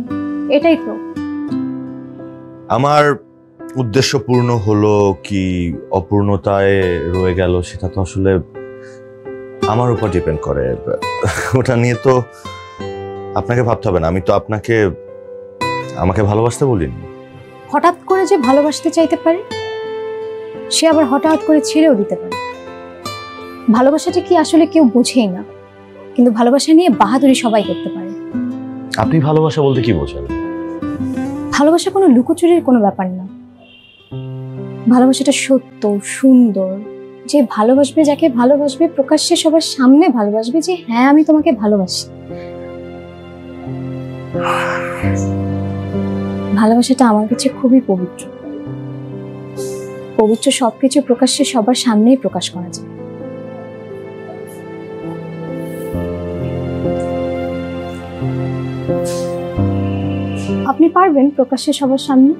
এটাই তো। আমার উদ্দেশ্য পূর্ণ হলো কি অপূর্ণতায় রয়ে গেল, সেটা তো আসলে আমার উপর ডিপেন্ড করে। ওটা নিয়ে তো আপনাকে ভাবতে হবে না। আমি তো আপনাকে আমাকে ভালোবাসতে বলিনি। হঠাৎ করে যে ভালোবাসতে চাইতে পারে, সে আবার হঠাৎ করে ছেড়েও দিতে পারে। ভালোবাসাটা কি আসলে কেউ বোঝেই না, কিন্তু ভালোবাসা নিয়ে বাহাদুরি সবাই করতে পারে। আপনি ভালোবাসা বলতে কি বোঝেন? ভালোবাসা কোনো লুকোচুরির কোনো ব্যাপার না। ভালোবাসাটা সত্য, সুন্দর। যে ভালোবাসবে, যাকে ভালোবাসবে, প্রকাশ্যে সবার সামনে ভালোবাসবে যে হ্যাঁ আমি তোমাকে ভালোবাসি। ভালোবাসাটা আমার কাছে খুবই পবিত্র। পবিত্র সবকিছু প্রকাশ্যে সবার সামনেই প্রকাশ করা যায়। আপনি পারবেন প্রকাশ্যে সবার সামনে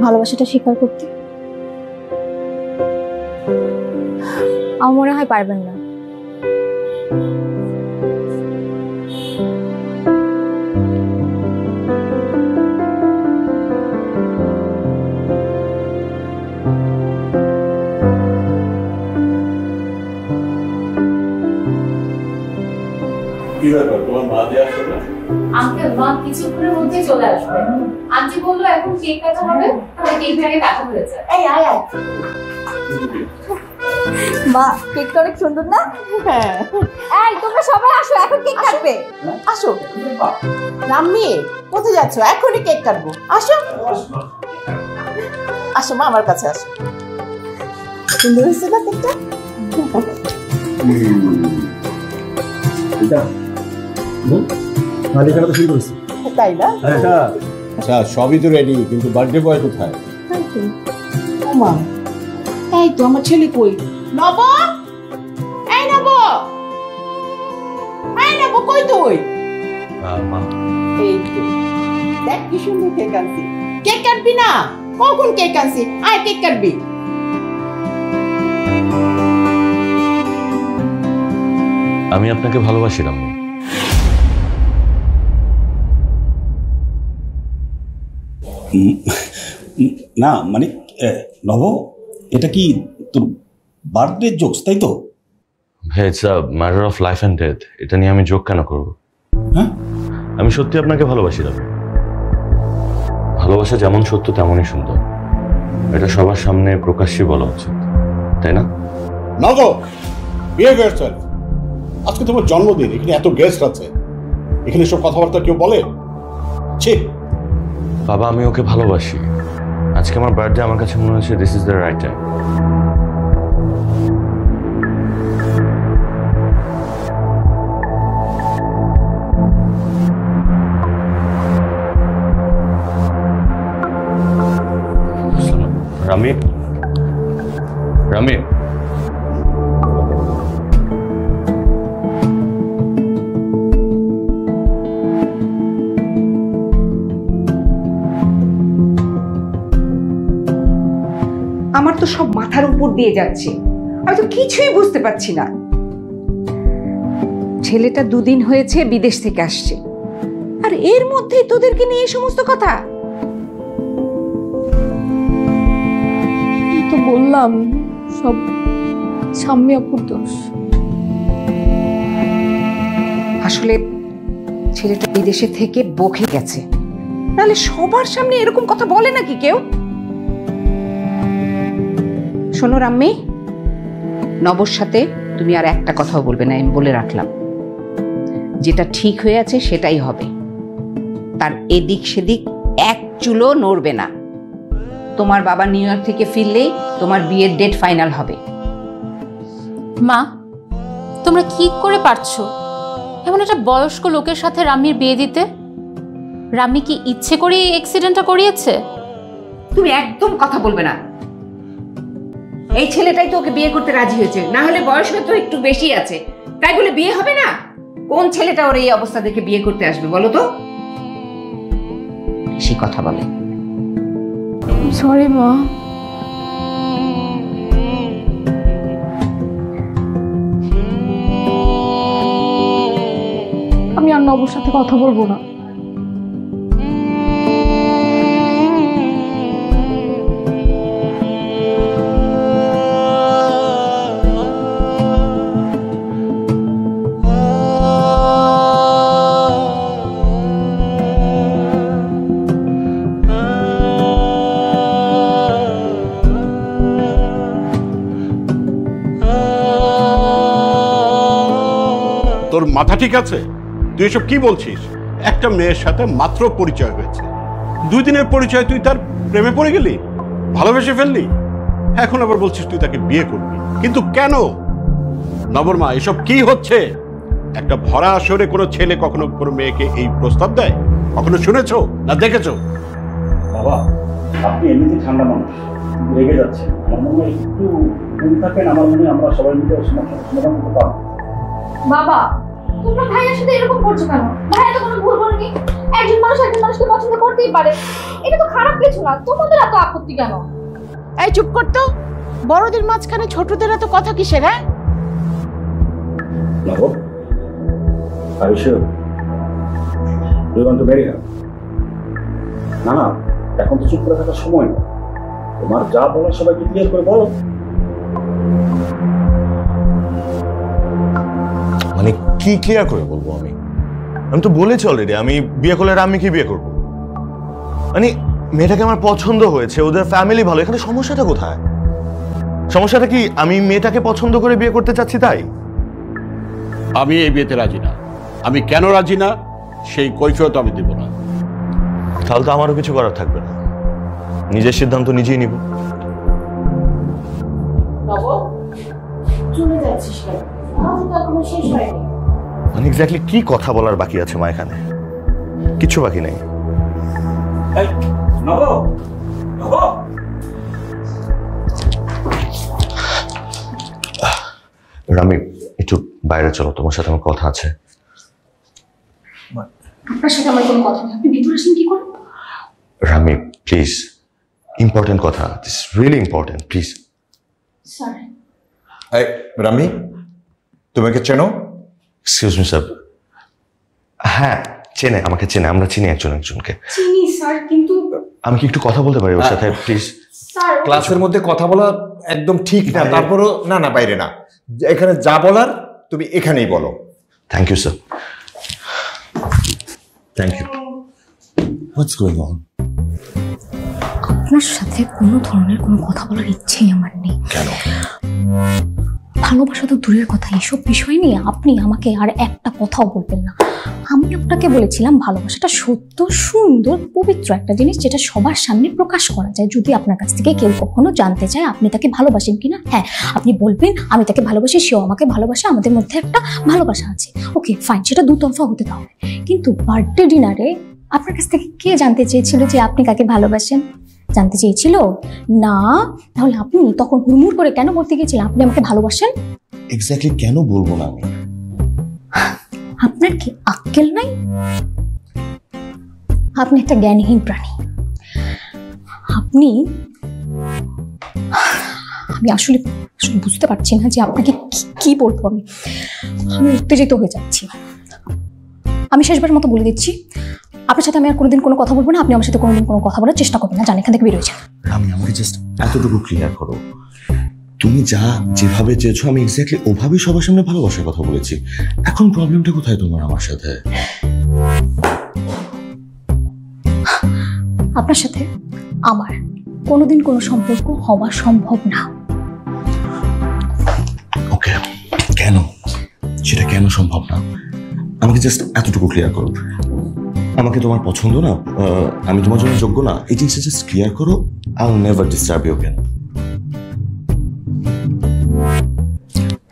ভালোবাসাটা স্বীকার করতে? আমার মনে হয় পারবেন না। কি ব্যাপার, তোমার মা যে আসবে না? আঙ্কেল, মা কিছুক্ষণের মধ্যেই চলে আসবে। আন্টি বললো এখন কেক কাটা হবে, তাহলে কেক ভেঙে কাটা হয়েছে। এই আয় আয়। মা, কেকটা অনেক সুন্দর না? হ্যাঁ। এই তোমরা সবাই আসো, এখন কেক কাটবে। আসো। রাম্মি, কোথায় যাচ্ছ? এখনই কেক কাটবো। আসো। আসো মা, আমার কাছে আসো। সুন্দর হয়েছে না কেকটা? তাই না? আচ্ছা, সবই তো রেডি, কিন্তু বার্থডে বয় কোথায়? ও মা, এই তো আমার ছেলে কই? নব, এই নব, এই নব, কই তুই? এই তো, দেখ কি সুন্দর কেক আনছি। কেক কাটবি না? কখন কেক আনছি? আয় কেক কাটবি। আমি আপনাকে ভালোবাসি রাম্মি। না মানে নব, এটা কি তোর বার্থডে জোকস, তাই তো? It's a matter of life and death. এটা নিয়ে আমি জোক কেন করব? হ্যাঁ, আমি সত্যি আপনাকে ভালোবাসি রাম্মি। ভালোবাসা যেমন সত্য তেমনই সুন্দর। এটা সবার সামনে প্রকাশ্যে বলা উচিত, তাই না? না গো, বিহেভ ইয়োরসেলফ। আজকে তোমার জন্মদিন, এখানে এত গেস্ট আছে, এখানে সব কথাবার্তা কেউ বলে? ছি। বাবা, আমি ওকে ভালোবাসি। আজকে আমার বার্থডে, আমার কাছে মনে হচ্ছে this is the right time. Rami, Rami, আমার তো সব মাথার উপর দিয়ে যাচ্ছে, আমি তো কিছুই বুঝতে পারছি না। ছেলেটা দুদিন হয়েছে বিদেশ থেকে আসছে, আর এর মধ্যেই তোদেরকে নিয়ে এই সমস্ত কথা। তো বললাম সব সাম্য আপুর দোষ। আসলে ছেলেটা বিদেশে থেকে বকে গেছে, নাহলে সবার সামনে এরকম কথা বলে নাকি কেউ? শোনো রাম্মি, নবর সাথে তুমি আর একটা কথাও বলবে না, আমি বলে রাখলাম। যেটা ঠিক হয়ে আছে সেটাই হবে, তার এদিক সেদিক এক চুলও নড়বে না। তোমার বাবা নিউ ইয়র্ক থেকে ফিরলেই তোমার বিয়ের ডেট ফাইনাল হবে। মা, তোমরা কি করে পারছো এমন একটা বয়স্ক লোকের সাথে রাম্মির বিয়ে দিতে? রাম্মি কি ইচ্ছে করে এই অ্যাক্সিডেন্টটা করিয়েছে? তুমি একদম কথা বলবে না। এই ছেলেটাই তো ওকে বিয়ে করতে রাজি হয়েছে, না হলে বয়স হয়তো একটু বেশি আছে, তাই বলে বিয়ে হবে না? কোন ছেলেটা ওর এই অবস্থা দেখে বিয়ে করতে আসবে বলো তো? বেশি কথা বলে। সরি মা। আমি আর নবর সাথে কথা বলবো না। তোর মাথা ঠিক আছে? তুই এসব কি বলছিস? একটা মেয়ের সাথে মাত্র পরিচয় হয়েছে, 2 দিনের পরিচয়, তুই তার প্রেমে পড়ে গেলি, ভালোবেসে ফেললি, এখন আবার বলছিস তুই তাকে বিয়ে করবি। কিন্তু কেন? নবরমা, এসব কি হচ্ছে? একটা ভরা আসরে কোনো ছেলে কখনো কোনো মেয়েকে এই প্রস্তাব দেয়? কখনো শুনেছো না দেখেছো? বাবা, আপনি এমনিতে ঠান্ডা মানুষ, রেগে যাচ্ছে। আমার মনে হয় একটু ভুল থাকেন, আমার মনে হয় আমরা সবাই মিলে সমাধান করতে পারবো। বাবা তোমরা ভাইয়ের সাথে এরকম করছো কেন? ভাইয়া তো কোনো ভুল করেনি। একজন মানুষ একজন মানুষকে পছন্দ করতেই পারে, এটা তো খারাপ কিছু না। তোমাদের এত আপত্তি কেন? এই চুপ করতো, বড়দের মাঝখানে ছোটদের এত কথা কিসের? হ্যাঁ নব, are you sure? Do you want to marry her? না না, এখন তো চুপ করে থাকার সময় না। তোমার যা বলার সবাইকে ক্লিয়ার করে বলো। মানে কি ক্লিয়ার করে বলবো? আমি তো বলেছি অলরেডি, আমি বিয়ে করলে আমি কি বিয়ে করবো? মানে মেয়েটাকে আমার পছন্দ হয়েছে, ওদের ফ্যামিলি ভালো, এখানে সমস্যাটা কোথায়? সমস্যাটা কি আমি মেয়েটাকে পছন্দ করে বিয়ে করতে চাচ্ছি তাই? আমি এই বিয়েতে রাজি না। আমি কেন রাজি না সেই কৈফিয়ত আমি দেব না। তাহলে তো আমারও কিছু করার থাকবে না, নিজের সিদ্ধান্ত নিজেই নিব। চলে যাচ্ছিস কেন? এখনো শেষ হয়নি। মানে এক্স্যাক্টলি কি কথা বলার বাকি আছে মা? এখানে কিছু বাকি নেই। রামি একটু বাইরে চলো, তোমার সাথে আমার কথা আছে। আপনার সাথে আমার কোনো কথা নেই, আপনি ভিতরে আসেন কি করে? রামি প্লিজ, ইম্পর্টেন্ট কথা, this really important, please. Sir এই রামি, তুমি কি চেনো? Excuse me sir. হ্যাঁ চেনে, আমাকে চেনে, আমরা চিনি একজন একজনকে। চিনি স্যার, কিন্তু আমি কি একটু কথা বলতে পারি ওর সাথে প্লিজ? স্যার ক্লাসের মধ্যে কথা বলা একদম ঠিক না, তারপরও না না বাইরে না, এখানে যা বলার তুমি এখানেই বলো। Thank you sir, thank you. What's going on? আপনার সাথে কোনো ধরনের কোনো কথা বলার ইচ্ছেই আমার নেই। কেন? ভালোবাসা তো দূরের কথা, এসব বিষয় নিয়ে আপনি আমাকে আর একটা কথাও বলবেন না। আমি আপনাকে বলেছিলাম ভালোবাসাটা সত্য, সুন্দর, পবিত্র একটা জিনিস, যেটা সবার সামনে প্রকাশ করা যায়। যদি আপনার কাছ থেকে কেউ কখনো জানতে চায় আপনি তাকে ভালোবাসেন কিনা, হ্যাঁ আপনি বলবেন আমি তাকে ভালোবাসি, সেও আমাকে ভালোবাসে, আমাদের মধ্যে একটা ভালোবাসা আছে। ওকে ফাইন, সেটা দুতরফা হতে দাও। কিন্তু বার্থডে ডিনারে আপনার কাছ থেকে কে জানতে চেয়েছিল যে আপনি কাকে ভালোবাসেন? জানতে চেয়েছিল না? তাহলে আপনি তখন হুড়মুড় করে কেন বলতে গেছিলেন আপনি আমাকে ভালোবাসেন? এক্স্যাক্টলি কেন বলবো না আমি? আপনার কি আক্কেল নাই? আপনি একটা জ্ঞানহীন প্রাণী। আমি আসলে বুঝতে পারছি না যে আপনাকে কি বলবো। আমি উত্তেজিত হয়ে যাচ্ছি। আমি শেষবারের মতো বলে দিচ্ছি, আপনার সাথে আমি আর কোনোদিন কোনো কথা বলবো না। আপনি আমার সাথে কোনোদিন কোনো কথা বলার চেষ্টা করবেন না, জান এখান থেকে বেরোয় যান। আমি আমাকে জাস্ট এতটুকু ক্লিয়ার করো, তুমি যেভাবে চেয়েছো আমি এক্স্যাক্টলি ওভাবেই সবার সামনে ভালোবাসার কথা বলেছি। এখন প্রবলেমটা কোথায় তোমার আমার সাথে? আপনার সাথে আমার কোনোদিন কোনো সম্পর্ক হওয়া সম্ভব না। ওকে, কেন? সেটা কেন সম্ভব না? আমাকে জাস্ট এতটুকু ক্লিয়ার করো। আমাকে তোমার পছন্দ না, আমি তোমার জন্য যোগ্য না, এই জিনিসটা জাস্ট ক্লিয়ার করো। I will never disturb you again.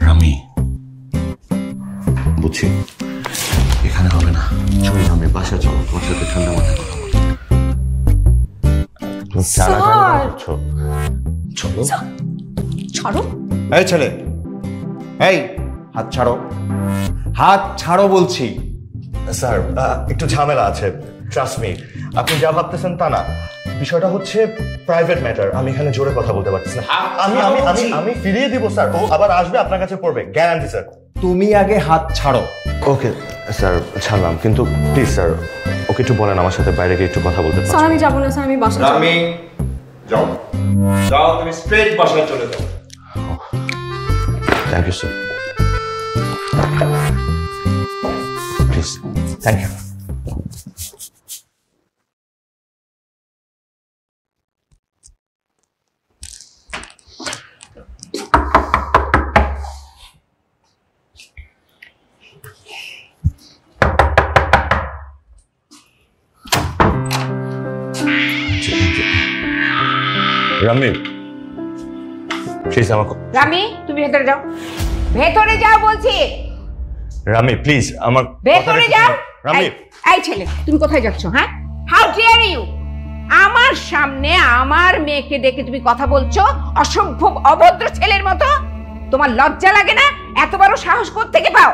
Rami বুঝছি এখানে হবে না, চলো আমি বাসায় চলো, তোমার সাথে ঠান্ডা মাথায় কথা বলবো। তুমি করছো, চলো। ছাড়ো। এই ছেলে, এই হাত ছাড়ো, হাত ছাড়ো বলছি। স্যার একটু ঝামেলা আছে, ট্রাস্ট মি। আপনি যা ভাবতেছেন তা না, বিষয়টা হচ্ছে প্রাইভেট ম্যাটার। আমি এখানে জোরে কথা বলতে পারতেছি না। আমি ফিরিয়ে দিব স্যার, ও আবার আসবে আপনার কাছে পড়বে, গ্যারান্টি স্যার। তুমি আগে হাত ছাড়ো। ওকে স্যার ছাড়লাম, কিন্তু প্লিজ স্যার ওকে একটু বলেন আমার সাথে বাইরে গিয়ে একটু কথা বলতে। স্যার আমি যাবো না স্যার, আমি বাসায় যাবো। রামি যাও, যাও তুমি স্ট্রেট বাসায় চলে যাও। Thank you sir, please, thank you. Rami please আমাকে। রামি তুমি ভেতরে যাও, ভেতরে যাও বলছি। রামি প্লিজ আমার ভেতরে যাও। রামি এই ছেলে তুমি কোথায় যাচ্ছ? হ্যাঁ, হাউ ডিয়ার ইউ! আমার সামনে আমার মেয়েকে ডেকে তুমি কথা বলছো অসভ্য অভদ্র ছেলের মতো? তোমার লজ্জা লাগে না? এত বড় সাহস কোত্থেকে পাও?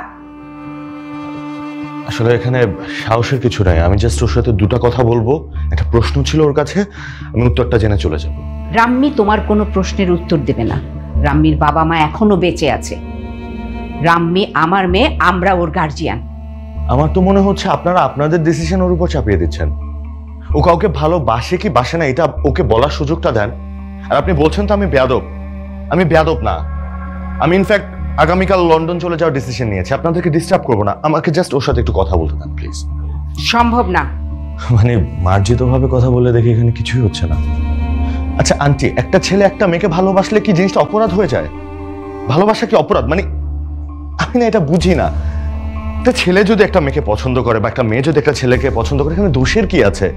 আসলে এখানে সাহসের কিছু নাই, আমি জাস্ট ওর সাথে দুটো কথা বলবো, একটা প্রশ্ন ছিল ওর কাছে, আমি উত্তরটা জেনে চলে যাব। রাম্মি তোমার কোনো প্রশ্নের উত্তর দেবে না। রাম্মির বাবা মা এখনো বেঁচে আছে। রাম্মি আমার মেয়ে, আমরা ওর গার্জিয়ান। আমার তো মনে হচ্ছে আপনারা আপনাদের ডিসিশন ওর উপর চাপিয়ে দিচ্ছেন। ও কাউকে ভালোবাসে কি বাসে না এটা ওকে বলার সুযোগটা দেন। আর আপনি বলছেন তো আমি বেয়াদব। আমি বেয়াদব না, আমি ইনফ্যাক্ট আগামীকাল লন্ডন চলে যাওয়ার ডিসিশন নিয়েছি। আপনাদেরকে ডিস্টার্ব করবো না, আমাকে জাস্ট ওর সাথে একটু কথা বলতে দেন প্লিজ। সম্ভব না। মানে মার্জিত ভাবে কথা বলে দেখি এখানে কিছুই হচ্ছে না। আচ্ছা আন্টি, একটা ছেলে একটা মেয়েকে ভালোবাসলে কি জিনিসটা অপরাধ হয়ে যায়? ভালোবাসা কি অপরাধ? মানে আমি না এটা বুঝি না। একটা ছেলে যদি একটা মেয়েকে পছন্দ করে বা একটা মেয়ে যদি একটা ছেলেকে পছন্দ করে, এখানে দোষের কি আছে?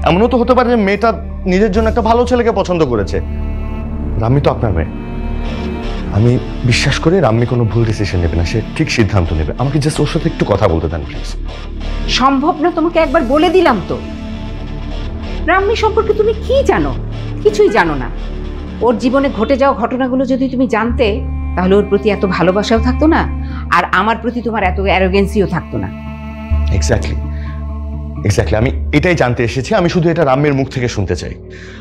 এমনও তো হতে পারে যে মেয়েটা নিজের জন্য একটা ভালো ছেলেকে পছন্দ করেছে। রাম্মি তো আপনার মেয়ে, আমি বিশ্বাস করি রাম্মি কোনো ভুল ডিসিশন নেবে না, সে ঠিক সিদ্ধান্ত নেবে। আমাকে জাস্ট ওর সাথে একটু কথা বলতে দেন প্লিজ। সম্ভব না, তোমাকে একবার বলে দিলাম তো। রাম্মি সম্পর্কে তুমি কি জানো? কিছুই জানো না। ওর জীবনে ঘটে যাওয়া ঘটনাগুলো যদি তুমি জানতে, তাহলে ওর প্রতি এত ভালোবাসাও থাকতো না, আর আমার প্রতি তোমার এত অ্যারোগেন্সিও থাকতো না। এক্স্যাক্টলি আমি এটাই জানতে এসেছি। আমি শুধু এটা রাম্মির মুখ থেকে শুনতে চাই।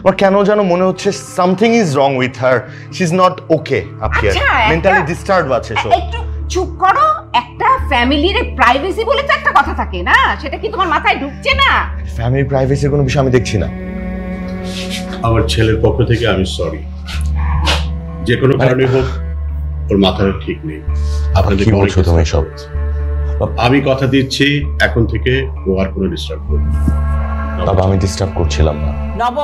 আমার কেন যেন মনে হচ্ছে something is wrong with her, she is not okay, up here mentally disturb আছে। সো একটু চুপ করো। একটা ফ্যামিলির প্রাইভেসি বলে তো একটা কথা থাকে না, সেটা কি তোমার মাথায় ঢুকছে না? ফ্যামিলি প্রাইভেসির কোনো বিষয় আমি দেখছি না। আমার ছেলের পক্ষ থেকে আমি সরি, যে কোনো কারণে হোক ওর মাথাটা ঠিক নেই। আপনাদের কি বলছো তুমি সব? আমি কথা দিচ্ছি এখন থেকে ও আর কোনো ডিস্টার্ব করবে না। বাবা আমি ডিস্টার্ব করছিলাম না। নব,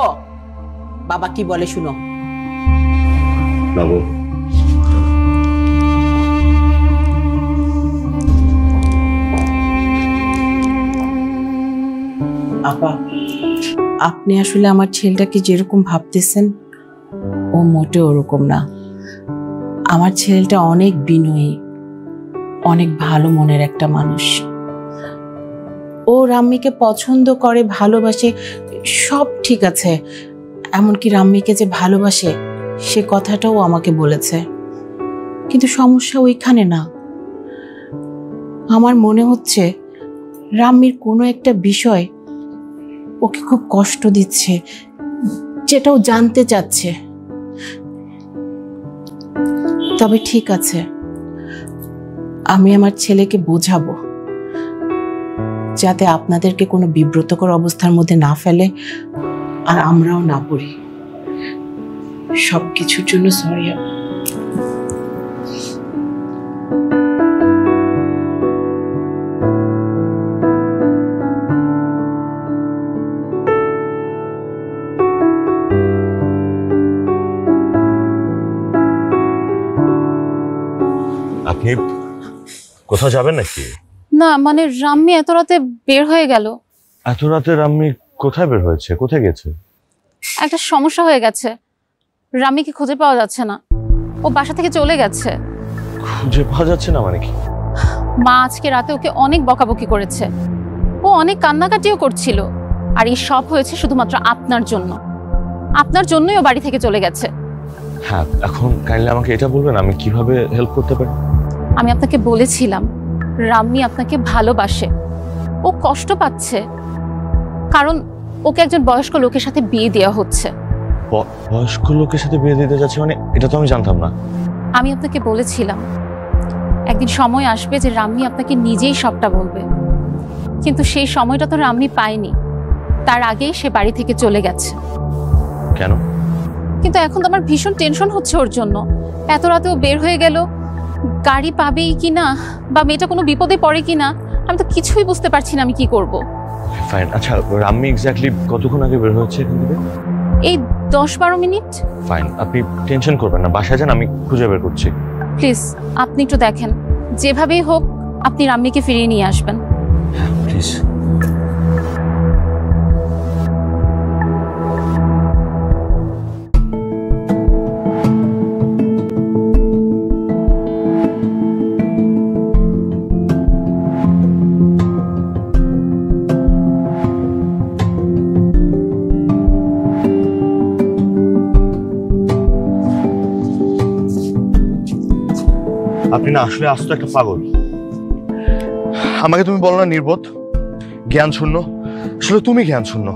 বাবা কি বলে শুনো। নব, আপা, আপনি আসলে আমার ছেলেটাকে যেরকম ভাবতেছেন ও মোটেও ওরকম না। আমার ছেলেটা অনেক বিনয়ী, অনেক ভালো মনের একটা মানুষ। ও রাম্মিকে পছন্দ করে, ভালোবাসে, সব ঠিক আছে। এমনকি রাম্মিকে যে ভালোবাসে সে কথাটাও আমাকে বলেছে। কিন্তু সমস্যা ওইখানে না। আমার মনে হচ্ছে রাম্মির কোনো একটা বিষয় ওকে খুব কষ্ট দিচ্ছে, যেটাও জানতে চাচ্ছে। তবে ঠিক আছে, আমি আমার ছেলেকে বোঝাবো যাতে আপনাদেরকে কোনো বিব্রতকর অবস্থার মধ্যে না ফেলে আর আমরাও না পড়ি। সবকিছুর জন্য সরি। আপনি কোথাও যাবেন নাকি? না মানে রাম্মি এত রাতে বের হয়ে গেল। এত রাতে রাম্মি কোথায় বের হয়েছে? কোথায় গেছে? একটা সমস্যা হয়ে গেছে, রাম্মিকে খুঁজে পাওয়া যাচ্ছে না। ও বাসা থেকে চলে গেছে। খুঁজে পাওয়া যাচ্ছে না মানে কি? মা আজকে রাতে ওকে অনেক বকাবকি করেছে, ও অনেক কান্নাকাটিও করছিল। আর এই সব হয়েছে শুধুমাত্র আপনার জন্য। আপনার জন্যই ও বাড়ি থেকে চলে গেছে। হ্যাঁ, এখন কাইন্ডলি আমাকে এটা বলবেন আমি কিভাবে হেল্প করতে পারি? আমি আপনাকে বলেছিলাম রাম্মি আপনাকে ভালোবাসে, ও কষ্ট পাচ্ছে কারণ ওকে একজন বয়স্ক লোকের সাথে বিয়ে দেওয়া হচ্ছে। বয়স্ক লোকের সাথে বিয়ে দিতে যাচ্ছে মানে? এটা তো আমি জানতাম না। আমি আপনাকে বলেছিলাম একদিন সময় আসবে যে রাম্মি আপনাকে নিজেই সবটা বলবে, কিন্তু সেই সময়টা তো রাম্মি পায়নি। তার আগেই সে বাড়ি থেকে চলে গেছে। কেন? কিন্তু এখন তো আমার ভীষণ টেনশন হচ্ছে ওর জন্য। এত রাতেও বের হয়ে গেল, গাড়ি পাবেই কিনা বা মেয়েটা কোনো বিপদে পড়ে কিনা, আমি তো কিছুই বুঝতে পারছি না আমি কি করব। ফাইন, আচ্ছা রাম্মি এক্স্যাক্টলি কতক্ষণ আগে বের হয়েছে এখান থেকে? এই 10-12 মিনিট। ফাইন, আপনি টেনশন করবেন না, বাসায় যান, আমি খুঁজে বের করছি। প্লিজ আপনি একটু দেখেন, যেভাবেই হোক আপনি রাম্মিকে ফিরিয়ে নিয়ে আসবেন। হ্যাঁ প্লিজ। আপনি না আসলে আস্ত একটা পাগল। আমাকে তুমি বলো না নির্বোধ, জ্ঞান শূন্য। আসলে তুমি জ্ঞান শূন্য।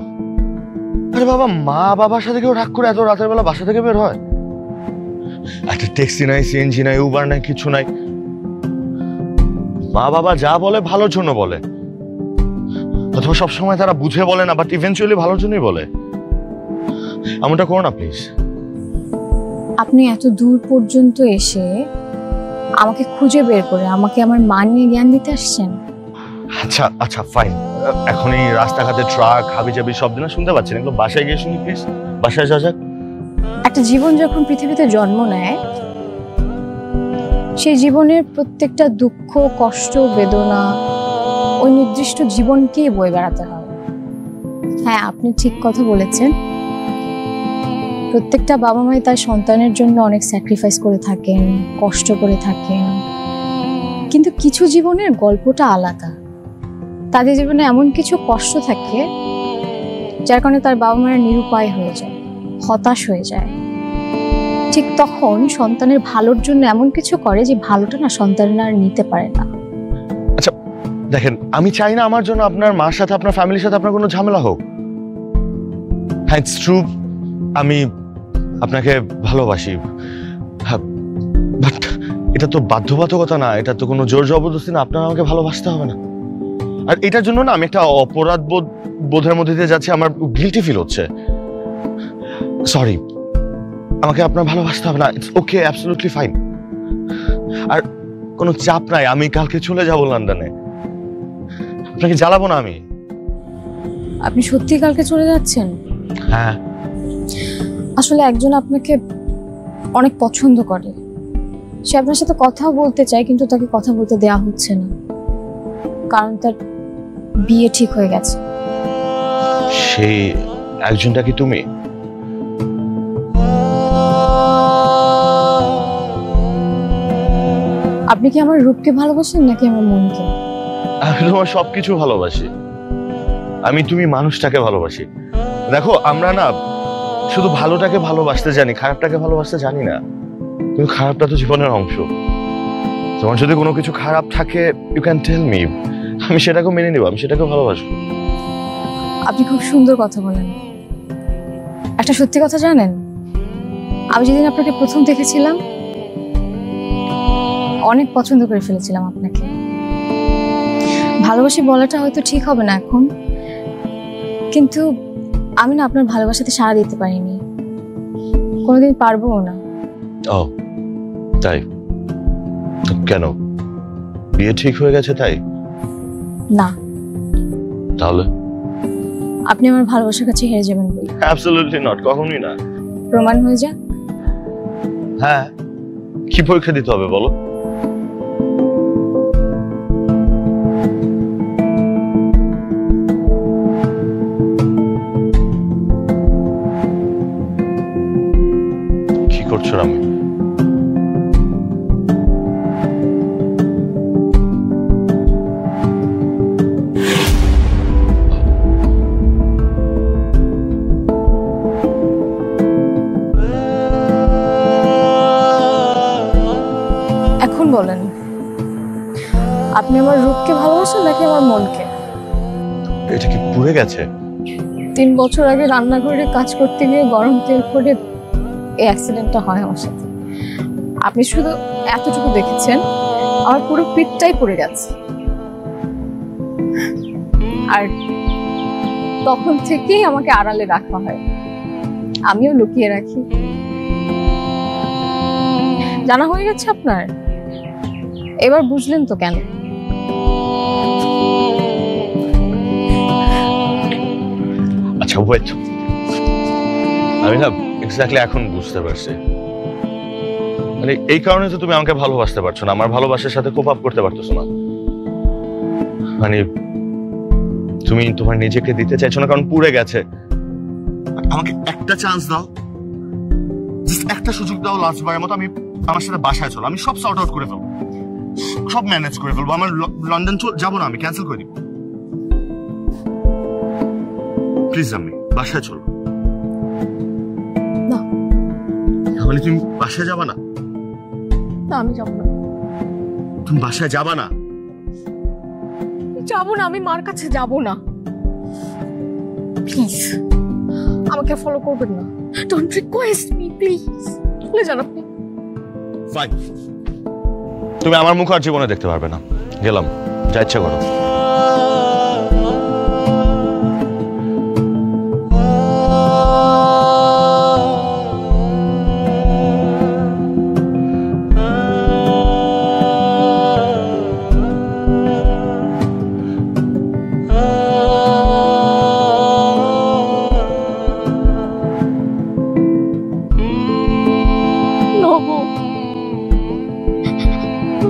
আরে বাবা, মা বাবার সাথে কেউ রাগ করে এত রাতের বেলা বাসা থেকে বের হয়? একটা ট্যাক্সি নাই, সিএনজি নাই, উবার নাই, কিছু নাই। মা বাবা যা বলে ভালোর জন্য বলে, অথবা সবসময় তারা বুঝে বলে না, বাট ইভেন্চুয়ালি ভালোর জন্যই বলে। এমনটা করো না প্লিজ। আপনি এত দূর পর্যন্ত এসে আমাকে খুঁজে বের করে আমাকে আমার মা নিয়ে জ্ঞান দিতে আসছেন? আচ্ছা আচ্ছা ফাইন, এখন এই রাস্তাঘাটে ট্রাক হাবিজাবি শব্দ না শুনতে পাচ্ছেন, এগুলো বাসায় গিয়ে শুনি প্লিজ। বাসায় যা যাক। একটা জীবন যখন পৃথিবীতে জন্ম নেয়, সেই জীবনের প্রত্যেকটা দুঃখ, কষ্ট, বেদনা ওই নির্দিষ্ট জীবনকেই বয়ে বেড়াতে হয়। হ্যাঁ, আপনি ঠিক কথা বলেছেন। প্রত্যেকটা বাবা মাই তার সন্তানের জন্য অনেক স্যাক্রিফাইস করে থাকেন, কষ্ট করে থাকেন, কিন্তু কিছু জীবনের গল্পটা আলাদা। তাদের জীবনে এমন কিছু কষ্ট থাকে যার কারণে তার বাবা মায়ের নিরুপায় হয়ে যায়, হতাশ হয়ে যায়। ঠিক তখন সন্তানের ভালোর জন্য এমন কিছু করে যে ভালোটা না সন্তানরা আর নিতে পারে না। আচ্ছা দেখেন, আমি চাই না আমার জন্য আপনার মার সাথে, আপনার ফ্যামিলির সাথে আপনার কোনো ঝামেলা হোক। হ্যাঁ, ইটস ট্রু, আমি আপনাকে ভালোবাসি, বাট এটা তো বাধ্যবাধকতা না, এটা তো কোনো জোর জবরদস্তি না। আপনার আমাকে ভালোবাসতে হবে না। আর এটার জন্য না আমি একটা অপরাধ বোধের মধ্যে দিয়ে যাচ্ছি, আমার গিল্টি ফিল হচ্ছে। সরি, আমাকে আপনার ভালোবাসতে হবে না। It's okay, absolutely fine. আর কোনো চাপ নাই, আমি কালকে চলে যাব লন্ডনে, আপনাকে জ্বালাবো না আমি। আপনি সত্যি কালকে চলে যাচ্ছেন? হ্যাঁ। আসলে একজন আপনাকে অনেক পছন্দ করে, সে আপনার সাথে কথা বলতে চায়, কিন্তু তাকে কথা বলতে দেয়া হচ্ছে না, কারণ তার বিয়ে ঠিক হয়ে গেছে। সেই একজনটা কি তুমি? আপনি কি আমার রূপকে ভালোবাসেন নাকি আমার মনকে? আমি তোমার সবকিছু ভালোবাসি। আমি তুমি মানুষটাকে ভালোবাসি। দেখো, আমরা না শুধু ভালোটাকে ভালোবাসতে জানি, খারাপটাকে ভালোবাসতে জানি না। কিন্তু খারাপটা তো জীবনের অংশ। তোমার যদি কোনো কিছু খারাপ থাকে, ইউ ক্যান টেল মি, আমি সেটাকে মেনে নেব, আমি সেটাকে ভালোবাসবো। আপনি খুব সুন্দর কথা বলেন। একটা সত্যি কথা জানেন, আমি যেদিন আপনাকে প্রথম দেখেছিলাম অনেক পছন্দ করে ফেলেছিলাম আপনাকে। ভালোবাসি বলাটা হয়তো ঠিক হবে না এখন, কিন্তু আমি না আপনার ভালোবাসাতে সাড়া দিতে পারিনি, কোনোদিন পারবোও না। ও তাই? কেন, বিয়ে ঠিক হয়ে গেছে তাই? না। তাহলে? আপনি আমার ভালোবাসার কাছে হেরে যাবেন বই। অ্যাবসলিউটলি নট, কখনোই না। প্রমাণ হয়ে যাক। হ্যাঁ, কি পরীক্ষা দিতে হবে বলো? কি করছো রামি? এখন বলেন, আপনি আমার রূপকে ভালোবাসেন নাকি আমার মনকে? এটা কি পুড়ে গেছে? 3 বছর আগে রান্নাঘরে কাজ করতে গিয়ে গরম তেল পড়ে এই অ্যাক্সিডেন্টটা হয় আমার সাথে। আপনি শুধু এতটুকু দেখেছেন, আমার পুরো পিঠটাই পড়ে গেছে। আর তখন থেকেই আমাকে আড়ালে রাখা হয়, আমিও লুকিয়ে রাখি। জানা হয়ে গেছে আপনার? এবার বুঝলেন তো কেন? আচ্ছা ওয়েট, আমি না এক্স্যাক্টলি এখন বুঝতে পারছি। মানে এই কারণে তো তুমি আমাকে ভালোবাসতে পারছো না, আমার ভালোবাসার সাথে কোপ আপ করতে পারতেছো না। মানে তুমি তোমার নিজেকে দিতে চাইছো না কারণ পুড়ে গেছে। আমাকে একটা চান্স দাও, জাস্ট একটা সুযোগ দাও, লাস্ট বারের মতো। আমি আমার সাথে বাসায় চলো, আমি সব সর্ট আউট করে ফেলবো, সব ম্যানেজ করে ফেলবো। আমার লন্ডন যাবো না, আমি ক্যান্সেল করে দিব। প্লিজ আমি বাসায় চলো। না। তাহলে তুমি বাসায় যাবা না? না, আমি যাবো না। তুমি বাসায় যাবা না? যাবো না, আমি মার কাছে যাব না। প্লিজ আমাকে ফলো করবেন না। Don't request me please. চলে যান আপনি। ফাইন, তুমি আমার মুখ আর জীবনে দেখতে পারবে না। গেলাম, যা ইচ্ছা করো।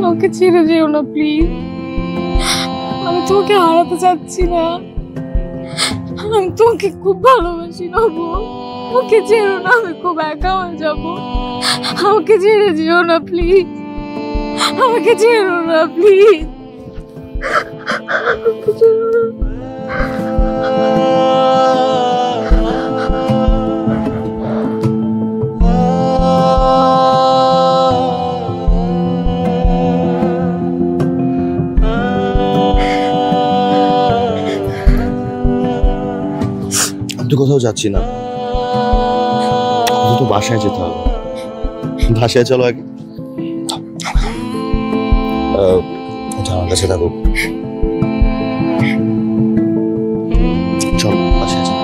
আমাকে ছেড়ে যেও না প্লিজ। আমি তোমাকে হারাতে চাচ্ছি না। আমি তোমাকে খুব ভালোবাসি নবু। আমাকে ছেড়ো না, আমি খুব একা হয়ে যাব। আমাকে ছেড়ে যেও না প্লিজ। আমাকে ছেড়ো না প্লিজ। আমাকে ছেড়ো না। আমি তো কোথাও যাচ্ছি না, তো বাসায় যেতে হবে। বাসায় চলো আগে। আমার কাছে থাকো। চলো বাসায় চলো।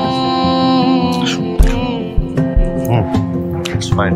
It's fine.